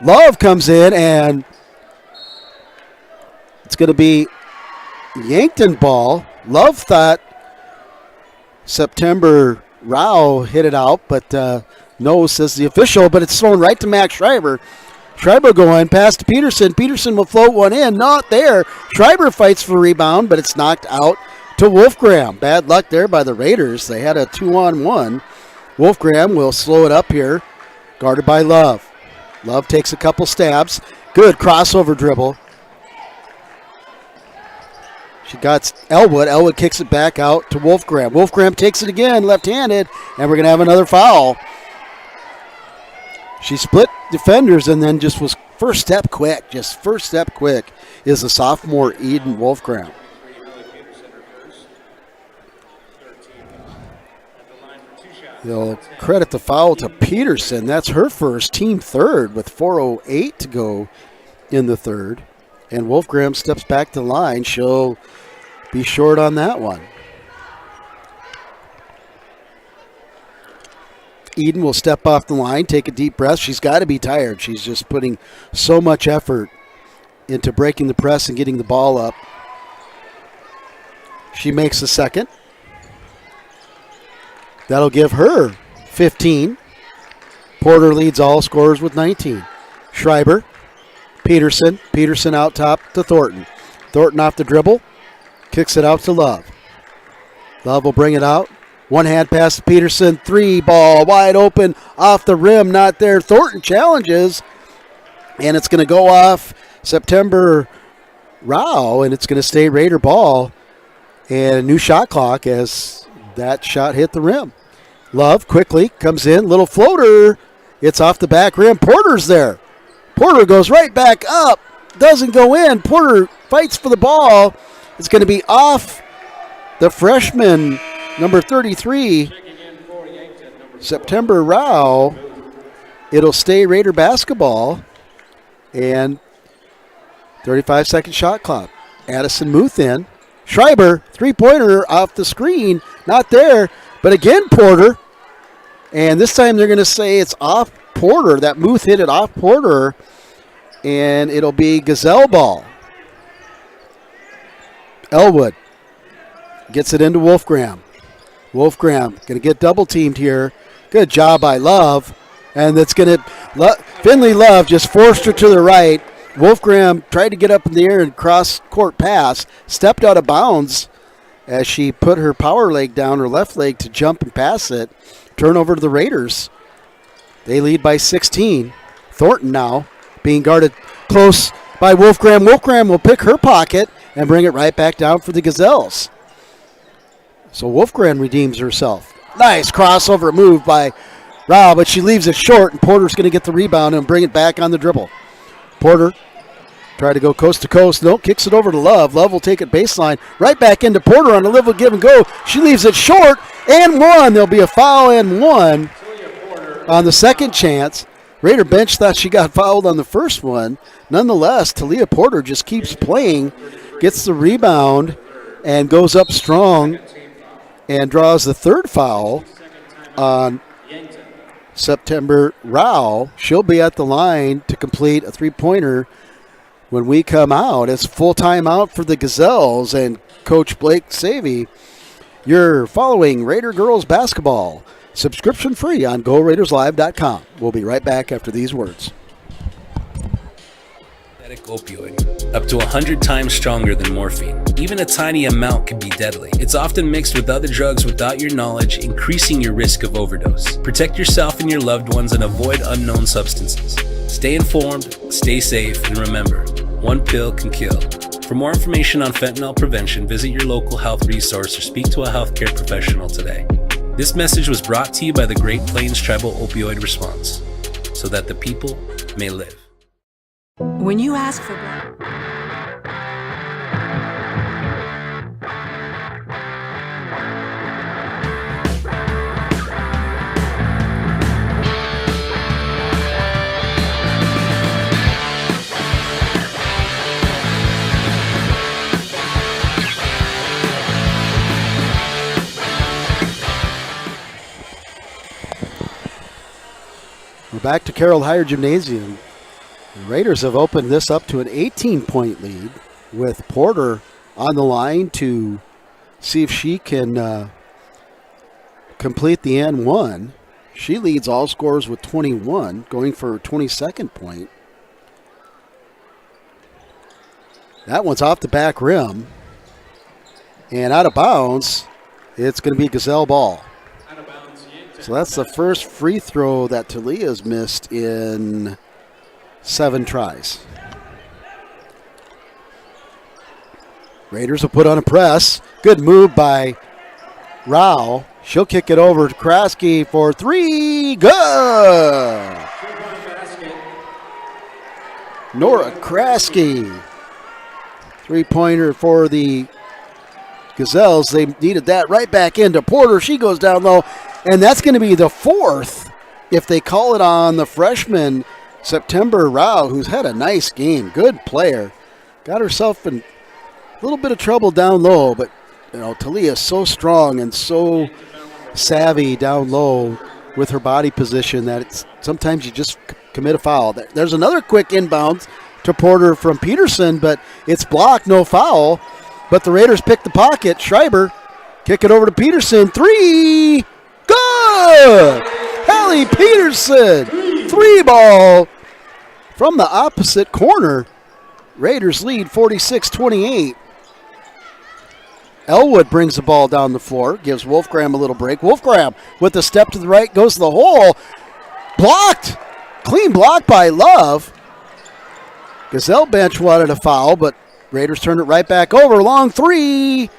Love comes in, and it's going to be Yankton ball. Love thought September Rao hit it out, but no, says the official, but it's thrown right to Max Schreiber. Schreiber going, pass to Peterson. Peterson will float one in. Not there. Schreiber fights for the rebound, but it's knocked out to Wolfgram. Bad luck there by the Raiders. They had a 2-on-1. Wolfgram will slow it up here, guarded by Love. Love takes a couple stabs. Good crossover dribble. She got Elwood. Elwood kicks it back out to Wolfgram. Wolfgram takes it again, left-handed, and we're going to have another foul. She split defenders and then just was first step quick is the sophomore Eden Wolfgram. They'll credit the foul to Peterson. That's her first, team third, with 4:08 to go in the third. And Wolfgram steps back to the line. She'll be short on that one. Eden will step off the line, take a deep breath. She's got to be tired. She's just putting so much effort into breaking the press and getting the ball up. She makes the second. That'll give her 15. Porter leads all scorers with 19. Schreiber, Peterson out top to Thornton. Thornton off the dribble, kicks it out to Love. Love will bring it out. One hand pass to Peterson, three ball, wide open, off the rim, not there. Thornton challenges, and it's going to go off September Rao, and it's going to stay Raider ball. And a new shot clock as that shot hit the rim. Love quickly comes in, little floater. It's off the back rim. Porter's there. Porter goes right back up, doesn't go in. Porter fights for the ball. It's going to be off the freshman, number 33, September Rao. It'll stay Raider basketball. And 35-second shot clock. Addison Muth in. Schreiber, three-pointer off the screen. Not there. But again, Porter. And this time they're going to say it's off Porter. That Muth hit it off Porter. And it'll be Gazelle ball. Elwood gets it into Wolfgram. Wolfgram going to get double-teamed here. Good job by Love. And that's going to... Finley Love just forced her to the right. Wolfgram tried to get up in the air and cross-court pass. Stepped out of bounds as she put her power leg down, her left leg, to jump and pass it. Turnover to the Raiders. They lead by 16. Thornton now being guarded close by Wolfgram. Wolfgram will pick her pocket and bring it right back down for the Gazelles. So Wolfgram redeems herself. Nice crossover move by Rao, but she leaves it short, and Porter's going to get the rebound and bring it back on the dribble. Porter try to go coast to coast. Nope, kicks it over to Love. Love will take it baseline. Right back into Porter on a little give and go. She leaves it short and one. There'll be a foul and one on the second chance. Raider bench thought she got fouled on the first one. Nonetheless, Talia Porter just keeps playing, gets the rebound, and goes up strong and draws the third foul on September Rao. She'll be at the line to complete a three-pointer when we come out. It's full timeout for the Gazelles and Coach Blake Savy. You're following Raider girls basketball. Subscription free on GoRaidersLive.com. We'll be right back after these words. Opioid, up to 100 times stronger than morphine. Even a tiny amount can be deadly. It's often mixed with other drugs without your knowledge, increasing your risk of overdose. Protect yourself and your loved ones and avoid unknown substances. Stay informed, stay safe, and remember, one pill can kill. For more information on fentanyl prevention, visit your local health resource or speak to a healthcare professional today. This message was brought to you by the Great Plains Tribal Opioid Response, so that the people may live. When you ask for We're back to Carroll Higher Gymnasium. The Raiders have opened this up to an 18-point lead with Porter on the line to see if she can complete the N1. She leads all scorers with 21, going for her 22nd point. That one's off the back rim. And out of bounds, it's going to be Gazelle ball. So that's the first free throw that Talia's missed in 7 tries. Raiders will put on a press. Good move by Rao. She'll kick it over to Kraske for 3. Good! Nora Kraske. 3-pointer for the Gazelles. They needed that right back into Porter. She goes down low. And that's going to be the 4th if they call it on the freshman September Rao, who's had a nice game. Good player. Got herself in a little bit of trouble down low, but Talia is so strong and so savvy down low with her body position that sometimes you just commit a foul. There's another quick inbound to Porter from Peterson, but it's blocked, no foul. But the Raiders pick the pocket. Schreiber kick it over to Peterson. 3. Good! Hallie Peterson, 3 ball from the opposite corner. Raiders lead 46-28. Elwood brings the ball down the floor, gives Wolfgram a little break. Wolfgram with the step to the right, goes to the hole. Blocked! Clean block by Love. Gazelle bench wanted a foul, but Raiders turned it right back over. Long 3.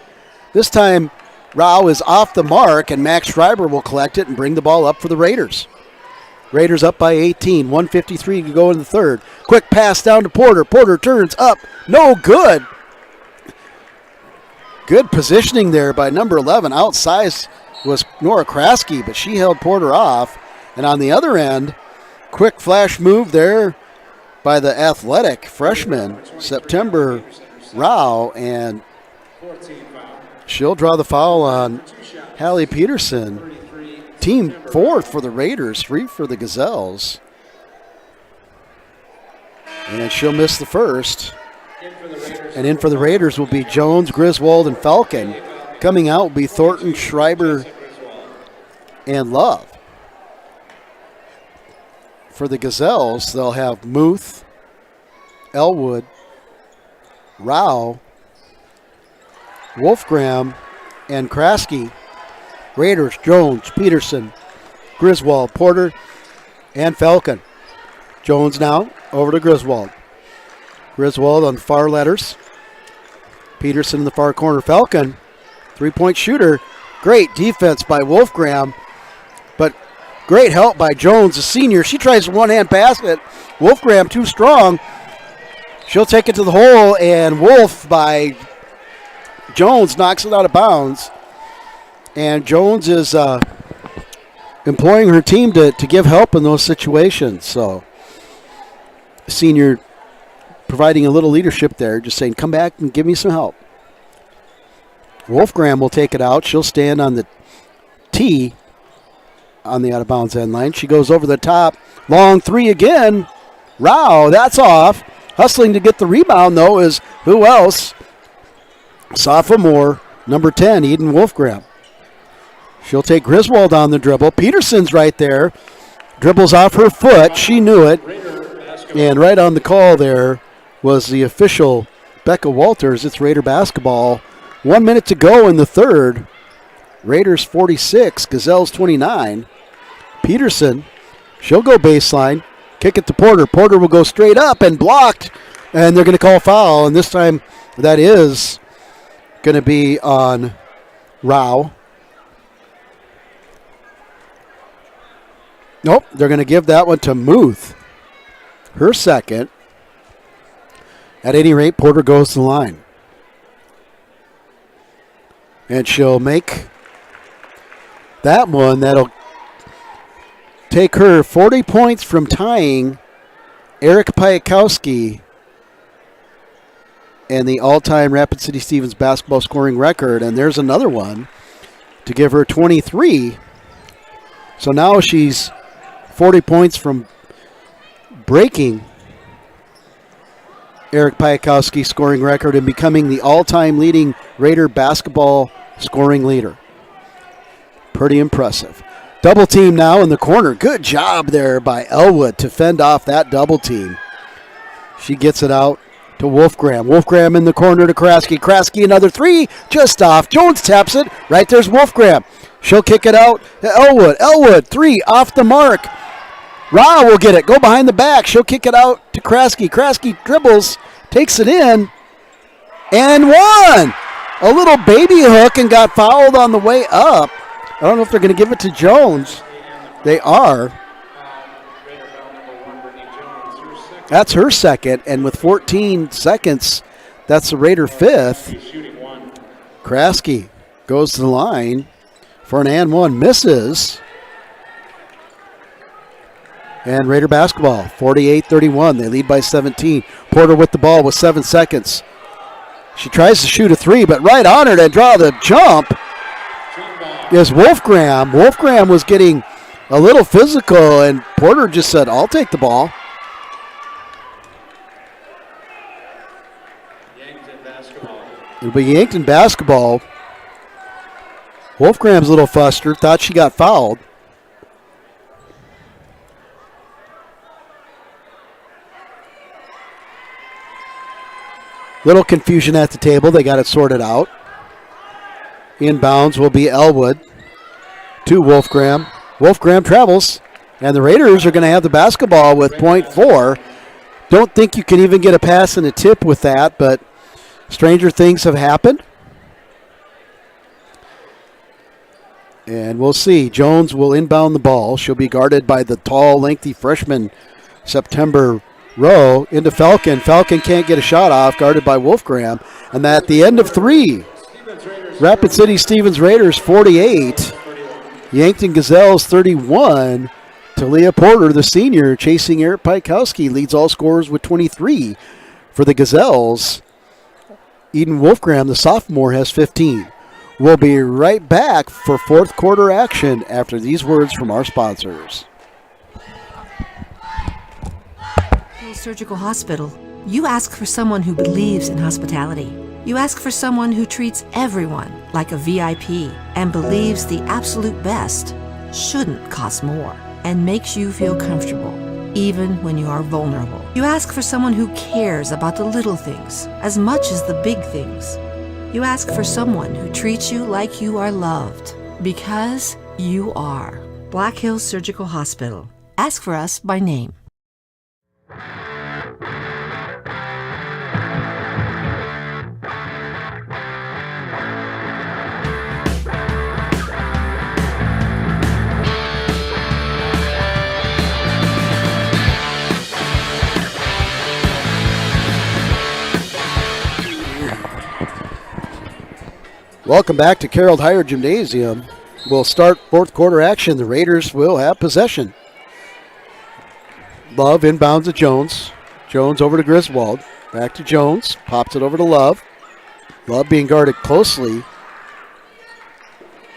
This time, Rao is off the mark, and Max Schreiber will collect it and bring the ball up for the Raiders. Raiders up by 18, 1:53 to go in the third. Quick pass down to Porter. Porter turns up, no good. Good positioning there by number 11. Outsized was Nora Kraske, but she held Porter off. And on the other end, quick flash move there by the athletic freshman, September Rao, and she'll draw the foul on Hallie Peterson. Team 4th for the Raiders, 3 for the Gazelles. And she'll miss the first. And in for the Raiders will be Jones, Griswold, and Falcon. Coming out will be Thornton, Schreiber, and Love. For the Gazelles, they'll have Muth, Elwood, Rao, Wolfgram, and Kraske. Raiders, Jones, Peterson, Griswold, Porter, and Falcon. Jones now over to Griswold. Griswold on the far letters. Peterson in the far corner. Falcon, 3-point shooter. Great defense by Wolfgram, but great help by Jones, a senior. She tries a one-hand basket. Wolfgram too strong. She'll take it to the hole, and Wolf by Jones knocks it out of bounds. And Jones is employing her team to give help in those situations. So, senior providing a little leadership there, just saying, come back and give me some help. Wolfgram will take it out. She'll stand on the tee on the out-of-bounds end line. She goes over the top. Long 3 again. Rao, that's off. Hustling to get the rebound, though, is who else? Sophomore, number 10, Eden Wolfgram. She'll take Griswold on the dribble. Peterson's right there. Dribbles off her foot. She knew it. And right on the call there was the official Becca Walters. It's Raider basketball. 1 minute to go in the third. Raiders 46, Gazelles 29. Peterson, she'll go baseline. Kick it to Porter. Porter will go straight up and blocked. And they're going to call foul. And this time that is going to be on Rao. Nope, they're going to give that one to Muth. Her second. At any rate, Porter goes to the line. And she'll make that one. That'll take her 40 points from tying Eric Piakowski and the all-time Rapid City Stevens basketball scoring record. And there's another one to give her 23. So now she's 40 points from breaking Eric Piakowski's scoring record and becoming the all-time leading Raider basketball scoring leader. Pretty impressive. Double team now in the corner. Good job there by Elwood to fend off that double team. She gets it out to Wolfgram. Wolfgram in the corner to Kraske. Kraske another three, just off. Jones taps it. Right there's Wolfgram. She'll kick it out to Elwood. Elwood, three, off the mark. Ra will get it. Go behind the back. She'll kick it out to Kraske. Kraske dribbles, takes it in, and one. A little baby hook and got fouled on the way up. I don't know if they're going to give it to Jones. They are. That's her second, and with 14 seconds, that's the Raider fifth. Kraske goes to the line for an and one, misses. And Raider basketball, 48-31. They lead by 17. Porter with the ball with 7 seconds. She tries to shoot a three, but right on her to draw the jump is Wolfgram. Wolfgram was getting a little physical, and Porter just said, I'll take the ball. It'll be Yankton basketball. Wolfgram's a little flustered, thought she got fouled. Little confusion at the table. They got it sorted out. Inbounds will be Elwood to Wolfgram. Wolfgram travels, and the Raiders are going to have the basketball with .4. Don't think you can even get a pass and a tip with that, but stranger things have happened. And we'll see. Jones will inbound the ball. She'll be guarded by the tall, lengthy freshman, September Rowe, into Falcon. Falcon can't get a shot off, guarded by Wolfgram. And at the end of three, Rapid City Stevens Raiders 48, Yankton Gazelles 31. Talia Porter, the senior, chasing Eric Piakowski, leads all scorers with 23 for the Gazelles. Eden Wolfgram, the sophomore, has 15. We'll be right back for fourth quarter action after these words from our sponsors. Surgical Hospital. You ask for someone who believes in hospitality. You ask for someone who treats everyone like a VIP and believes the absolute best shouldn't cost more and makes you feel comfortable, even when you are vulnerable. You ask for someone who cares about the little things as much as the big things. You ask for someone who treats you like you are loved, because you are. Black Hills Surgical Hospital. Ask for us by name. Welcome back to Carroll Higher Gymnasium. We'll start fourth quarter action. The Raiders will have possession. Love inbounds to Jones. Jones over to Griswold. Back to Jones. Pops it over to Love. Love being guarded closely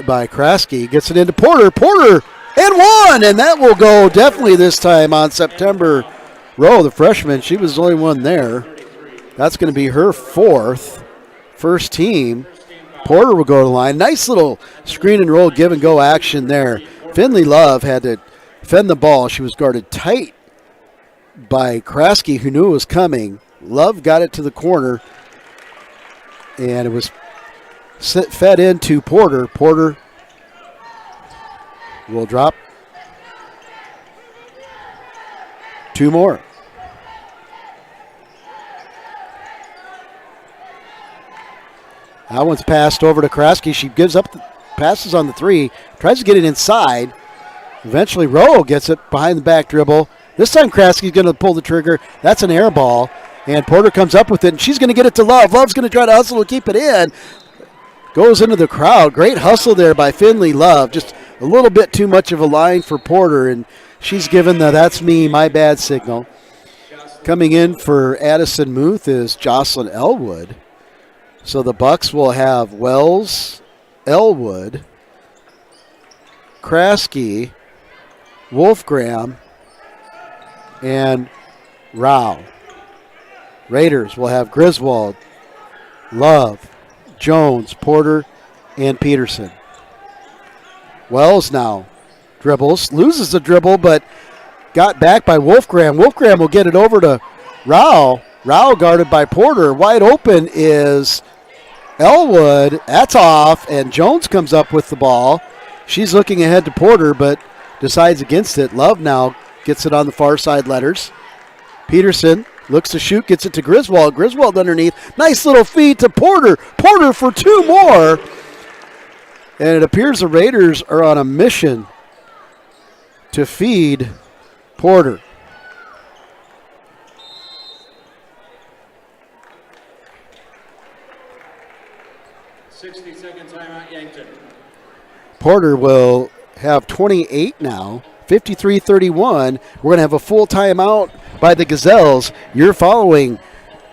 by Kraske. Gets it into Porter. Porter and one! And that will go definitely this time on September Rowe, the freshman. She was the only one there. That's going to be her fourth. First team. Porter will go to the line. Nice little screen and roll, give and go action there. Finley Love had to defend the ball. She was guarded tight by Kraske, who knew it was coming. Love got it to the corner, and it was fed into Porter. Porter will drop 2 more. That one's passed over to Kraske. She gives up, passes on the 3, tries to get it inside. Eventually, Rowe gets it behind the back dribble. This time, Kraske's going to pull the trigger. That's an air ball, and Porter comes up with it, and she's going to get it to Love. Love's going to try to hustle to keep it in. Goes into the crowd. Great hustle there by Finley Love. Just a little bit too much of a line for Porter, and she's given the "that's me, my bad" signal. Coming in for Addison Muth is Jocelyn Elwood. So the Bucks will have Wells, Elwood, Kraske, Wolfgram, and Rao. Raiders will have Griswold, Love, Jones, Porter, and Peterson. Wells now dribbles, loses the dribble, but got back by Wolfgram. Wolfgram will get it over to Rao. Rao guarded by Porter. Wide open is Elwood. That's off, and Jones comes up with the ball. She's looking ahead to Porter, but decides against it. Love now gets it on the far side letters. Peterson looks to shoot, gets it to Griswold. Griswold underneath. Nice little feed to Porter. Porter for 2 more. And it appears the Raiders are on a mission to feed Porter. Yankton. Porter will have 28 now, 53-31. We're going to have a full timeout by the Gazelles. You're following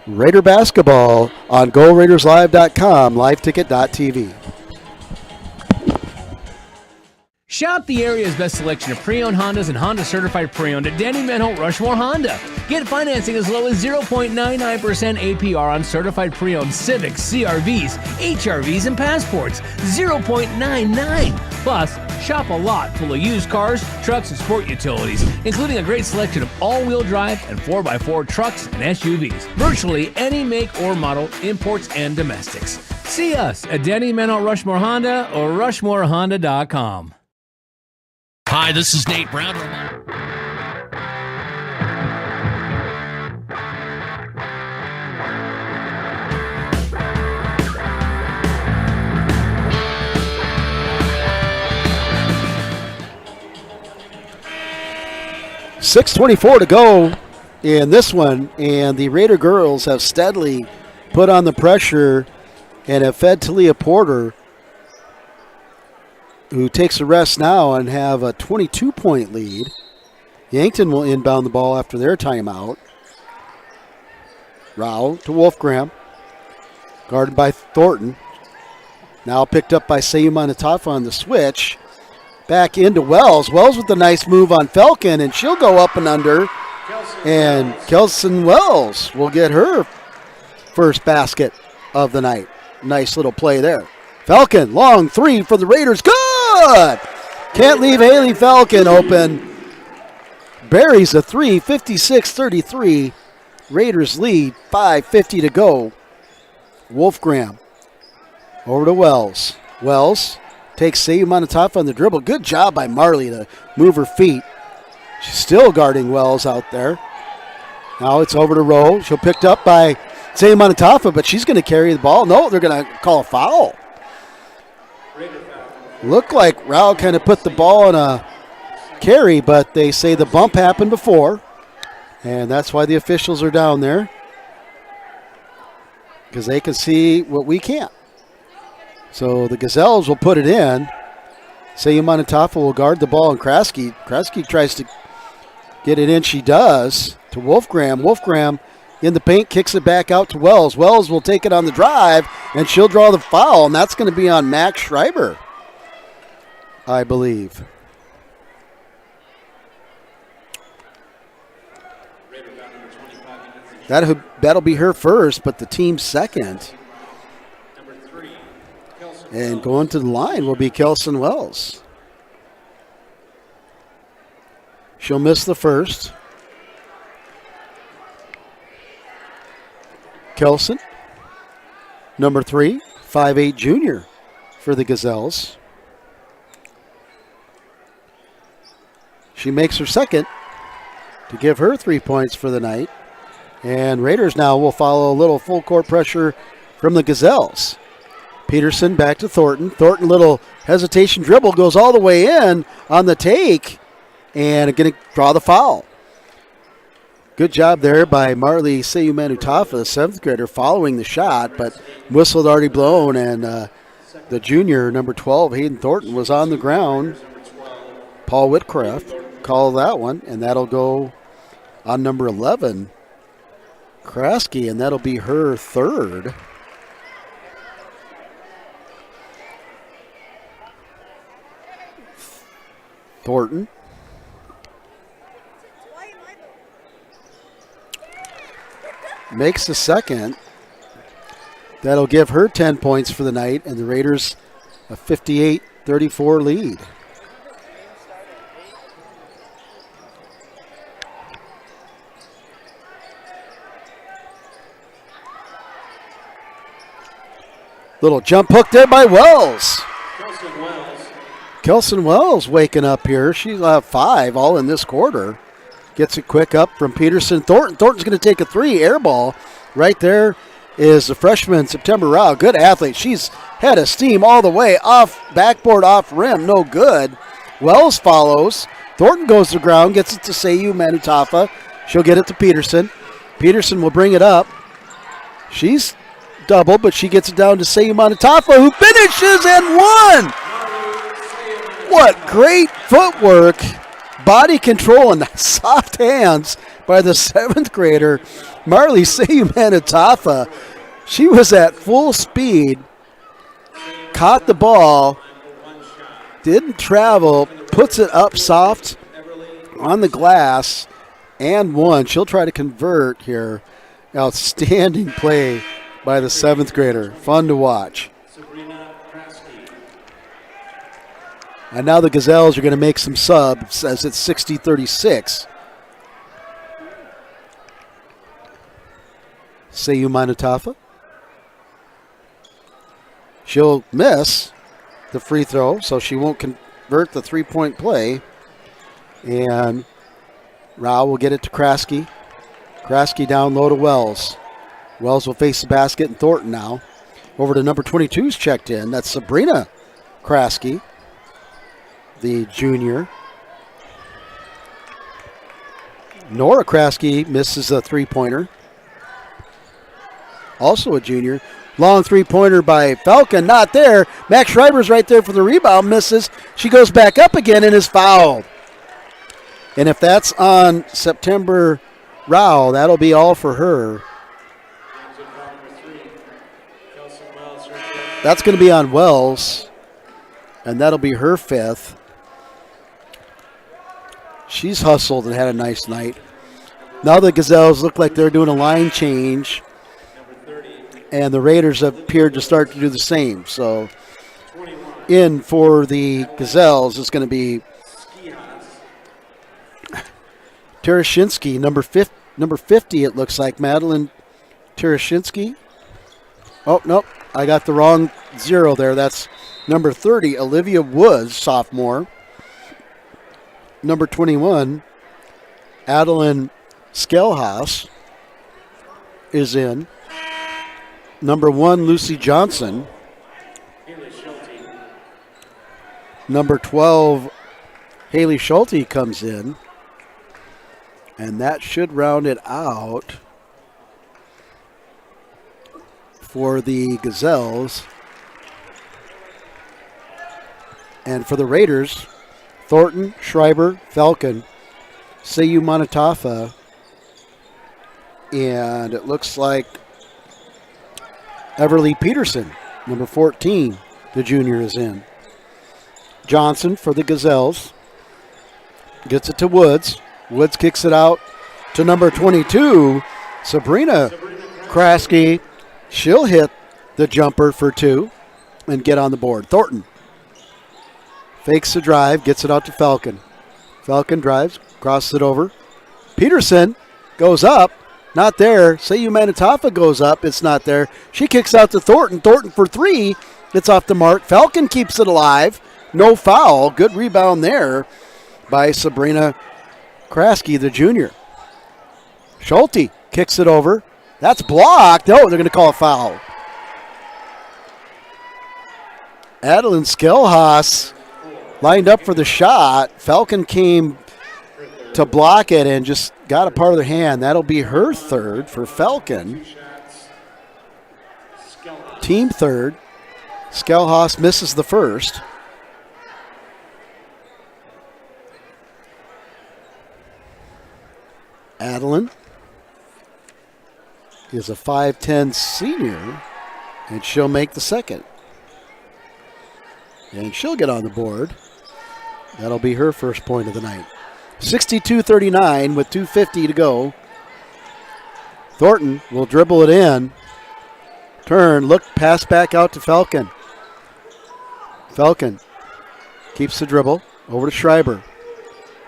Raider basketball on GoRaidersLive.com, liveticket.tv. Shop the area's best selection of pre-owned Hondas and Honda certified pre-owned at Danny Menholt Rushmore Honda. Get financing as low as 0.99% APR on certified pre-owned Civics, CRVs, HRVs, and Passports. 0.99. Plus, shop a lot full of used cars, trucks, and sport utilities, including a great selection of all-wheel drive and 4x4 trucks and SUVs. Virtually any make or model, imports and domestics. See us at Danny Menholt Rushmore Honda or RushmoreHonda.com. Hi, this is Nate Brown. 6:24 to go in this one, and the Raider girls have steadily put on the pressure and have fed Talia Porter, who takes a rest now and have a 22-point lead. Yankton will inbound the ball after their timeout. Rao to Wolfgram, guarded by Thornton. Now picked up by Sayumanatafa on the switch. Back into Wells. Wells with a nice move on Falcon, and she'll go up and under. And Kelson Wells will get her first basket of the night. Nice little play there. Falcon, long 3 for the Raiders. Good! Can't leave Haley Falcon open. Buries a 3, 56-33. Raiders lead, 5:50 to go. Wolfgram over to Wells. Wells takes Sayumanatafa on the dribble. Good job by Marley to move her feet. She's still guarding Wells out there. Now it's over to Rowe. She'll picked up by Sayumanatafa, but she's going to carry the ball. No, they're going to call a foul. Looked like Rao kind of put the ball on a carry, but they say the bump happened before, and that's why the officials are down there, because they can see what we can't. So the Gazelles will put it in. Sayumanatafa will guard the ball, and Kraske tries to get it in. She does to Wolfgram. Wolfgram in the paint, kicks it back out to Wells. Wells will take it on the drive, and she'll draw the foul, and that's going to be on Max Schreiber, I believe. That'll be her first, but the team's second. And going to the line will be Kelson Wells. She'll miss the first. Kelson, number 3, 5'8" junior for the Gazelles. She makes her second to give her 3 points for the night. And Raiders now will follow a little full court pressure from the Gazelles. Peterson back to Thornton. Thornton, little hesitation dribble, goes all the way in on the take and going to draw the foul. Good job there by Marley Seyumanutafa, the 7th grader, following the shot, but whistle had already blown, and the junior, number 12, Hayden Thornton, was on the ground. Paul Whitcraft called that one, and that'll go on number 11, Kraske, and that'll be her third. Thornton. Makes the second. That'll give her 10 points for the night, and the Raiders a 58-34 lead. Little jump hook there by Wells. Kelson Wells waking up here. She's 5 all in this quarter. Gets it quick up from Peterson. Thornton's going to take a 3, air ball. Right there is the freshman, September Rao. Good athlete. She's had a steam all the way off backboard, off rim. No good. Wells follows. Thornton goes to the ground, gets it to Seyumanutafa. She'll get it to Peterson. Peterson will bring it up. She's double, but she gets it down to Seyumanutafa, who finishes and won. What great footwork. Body control and soft hands by the 7th grader, Marley Seyumanutafa. She was at full speed, caught the ball, didn't travel, puts it up soft on the glass, and won. She'll try to convert here. Outstanding play by the 7th grader. Fun to watch. And now the Gazelles are going to make some subs as it's 60-36. Seyumanutafa. She'll miss the free throw, so she won't convert the 3-point play. And Rao will get it to Kraske. Kraske down low to Wells. Wells will face the basket, and Thornton now. Over to number 22's checked in. That's Sabrina Kraske, the junior. Nora Kraske misses a 3-pointer. Also a junior. Long 3-pointer by Falcon, not there. Max Schreiber's right there for the rebound, misses. She goes back up again and is fouled. And if that's on September Rao, that'll be all for her. That's going to be on Wells, and that'll be her 5th. She's hustled and had a nice night. Now the Gazelles look like they're doing a line change, and the Raiders have appeared to start to do the same. So in for the Gazelles is going to be Terashinsky, number 50, it looks like. Madeline Terashinsky. Oh, nope. I got the wrong 0 there. That's number 30, Olivia Woods, sophomore. Number 21, Adeline Skelhaus is in. Number 1, Lucy Johnson. Number 12, Haley Schulte comes in. And that should round it out for the Gazelles. And for the Raiders, Thornton, Schreiber, Falcon, Seyumanutafa, and it looks like Everly Peterson, number 14, the junior, is in. Johnson for the Gazelles. Gets it to Woods. Woods kicks it out to number 22, Sabrina Kraske. She'll hit the jumper for 2 and get on the board. Thornton fakes the drive, gets it out to Falcon. Falcon drives, crosses it over. Peterson goes up, Not there. Sayou Manitofa goes up. It's not there. She kicks out to Thornton. Thornton for three. It's off the mark. Falcon keeps it alive. No foul. Good rebound there by Sabrina Kraske, the junior. Schulte kicks it over. That's blocked. No, they're going to call a foul. Adeline Skelhaas lined up for the shot. Falcon came to block it and just got a part of their hand. That'll be her third for Falcon. Team third. Skelhaas misses the first. Adeline is a 5'10 senior, and she'll make the second. And she'll get on the board. That'll be her first point of the night. 62-39 with 2:50 to go. Thornton will dribble it in. Turn, look, pass back out to Falcon. Falcon keeps the dribble over to Schreiber.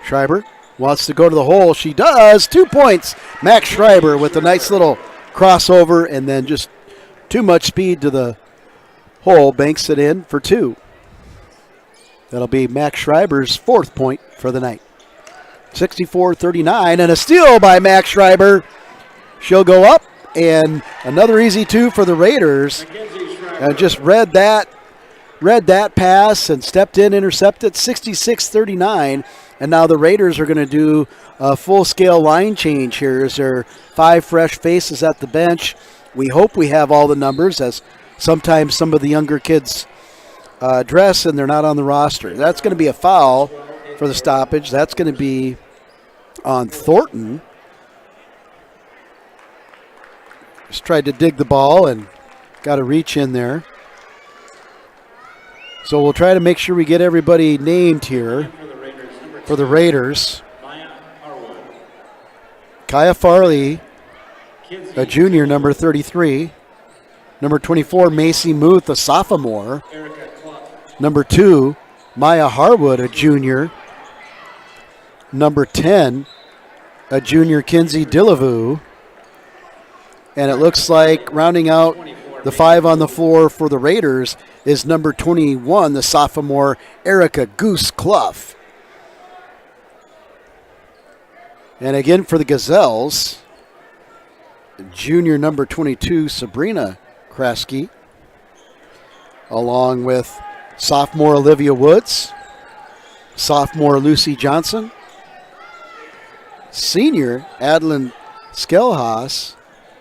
Schreiber wants to go to the hole. She does. 2 points. Max Schreiber with a nice little crossover and then just too much speed to the hole. Banks it in for two. That'll be Max Schreiber's fourth point for the night. 64-39 and a steal by Max Schreiber. She'll go up and another easy two for the Raiders. And just read that pass and stepped in, intercepted. 66-39. And now the Raiders are going to do a full-scale line change here. Is there 5 fresh faces at the bench? We hope we have all the numbers, as sometimes some of the younger kids dress and they're not on the roster. That's going to be a foul for the stoppage. That's going to be on Thornton. Just tried to dig the ball and got a reach in there. So we'll try to make sure we get everybody named here for the Raiders. Kaya Farley, a junior, number 33. Number 24, Macy Muth, a sophomore. Number 2, Maya Harwood, a junior. Number 10, a junior, Kinsey Dillavu. And it looks like rounding out the 5 on the floor for the Raiders is number 21, the sophomore, Erica Goose Clough. And again for the Gazelles, junior number 22, Sabrina Kraske, along with sophomore Olivia Woods, sophomore Lucy Johnson, senior Adeline Skelhaas,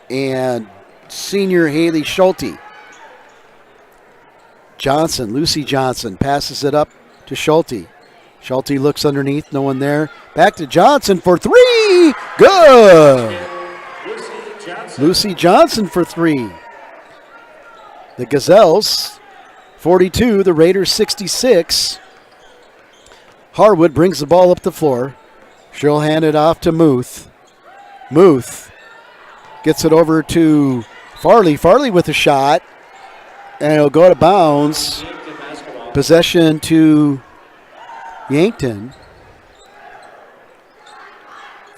and senior Haley Schulte. Lucy Johnson passes it up to Schulte. Schulte looks underneath, no one there. Back to Johnson for 3. Good. Lucy Johnson for 3. The Gazelles, 42. The Raiders, 66. Harwood brings the ball up the floor. She'll hand it off to Muth. Muth gets it over to Farley. Farley with a shot. And it'll go out of bounds. Possession to Yankton.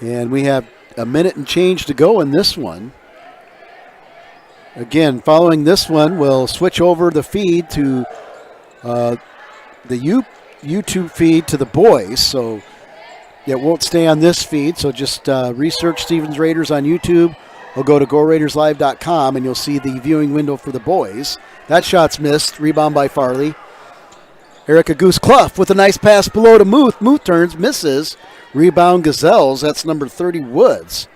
And we have a minute and change to go in this one. Again, following this one, we'll switch over the feed to the YouTube feed to the boys. So it won't stay on this feed. So just research Stevens Raiders on YouTube. Or go to GoRaidersLive.com and you'll see the viewing window for the boys. That shot's missed. Rebound by Farley. Erica Goose Clough with a nice pass below to Muth. Muth turns, misses. Rebound Gazelles. That's number 30 Woods.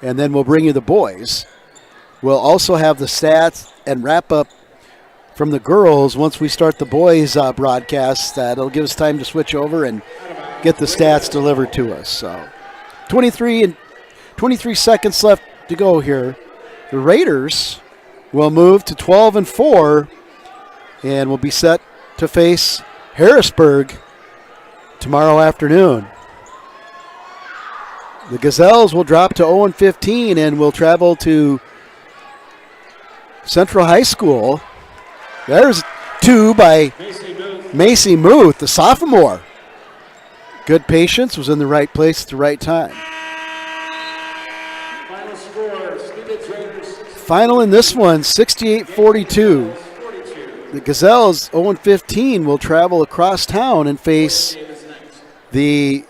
And then we'll bring you the boys. We'll also have the stats and wrap up from the girls once we start the boys broadcast. That'll give us time to switch over and get the stats delivered to us. So 23 seconds left to go here. The Raiders will move to 12-4 and will be set to face Harrisburg tomorrow afternoon. The Gazelles will drop to 0-15 and will travel to Central High School. There's 2 by Macy Muth, the sophomore. Good patience, was in the right place at the right time. Final score, Stevens Raiders. Final in this one, 68-42. The Gazelles, 0-15, will travel across town and face the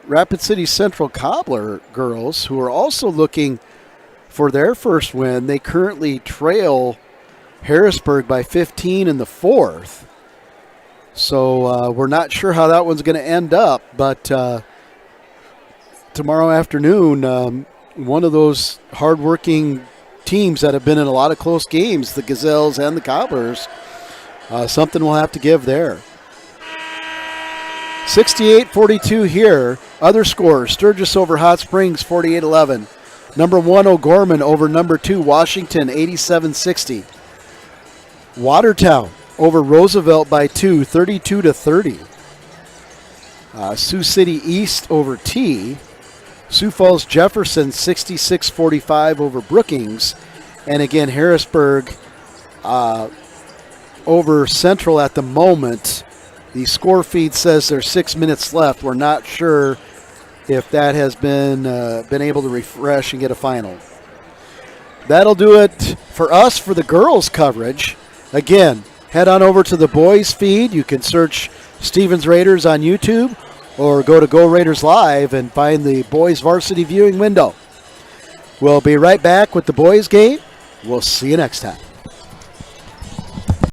Rapid City Central Cobbler girls, who are also looking for their first win. They currently trail Harrisburg by 15 in the fourth. So we're not sure how that one's going to end up, but tomorrow afternoon, one of those hardworking teams that have been in a lot of close games, the Gazelles and the Cobblers, something we'll have to give there. 68-42 here. Other scores, Sturgis over Hot Springs, 48-11. Number 1, O'Gorman over number 2, Washington, 87-60. Watertown over Roosevelt by 2, 32-30. Sioux City East over T. Sioux Falls Jefferson, 66-45 over Brookings. And again, Harrisburg over Central at the moment. The score feed says there's 6 minutes left. We're not sure if that has been able to refresh and get a final. That'll do it for us for the girls' coverage. Again, head on over to the boys' feed. You can search Stevens Raiders on YouTube or go to Go Raiders Live and find the boys' varsity viewing window. We'll be right back with the boys' game. We'll see you next time.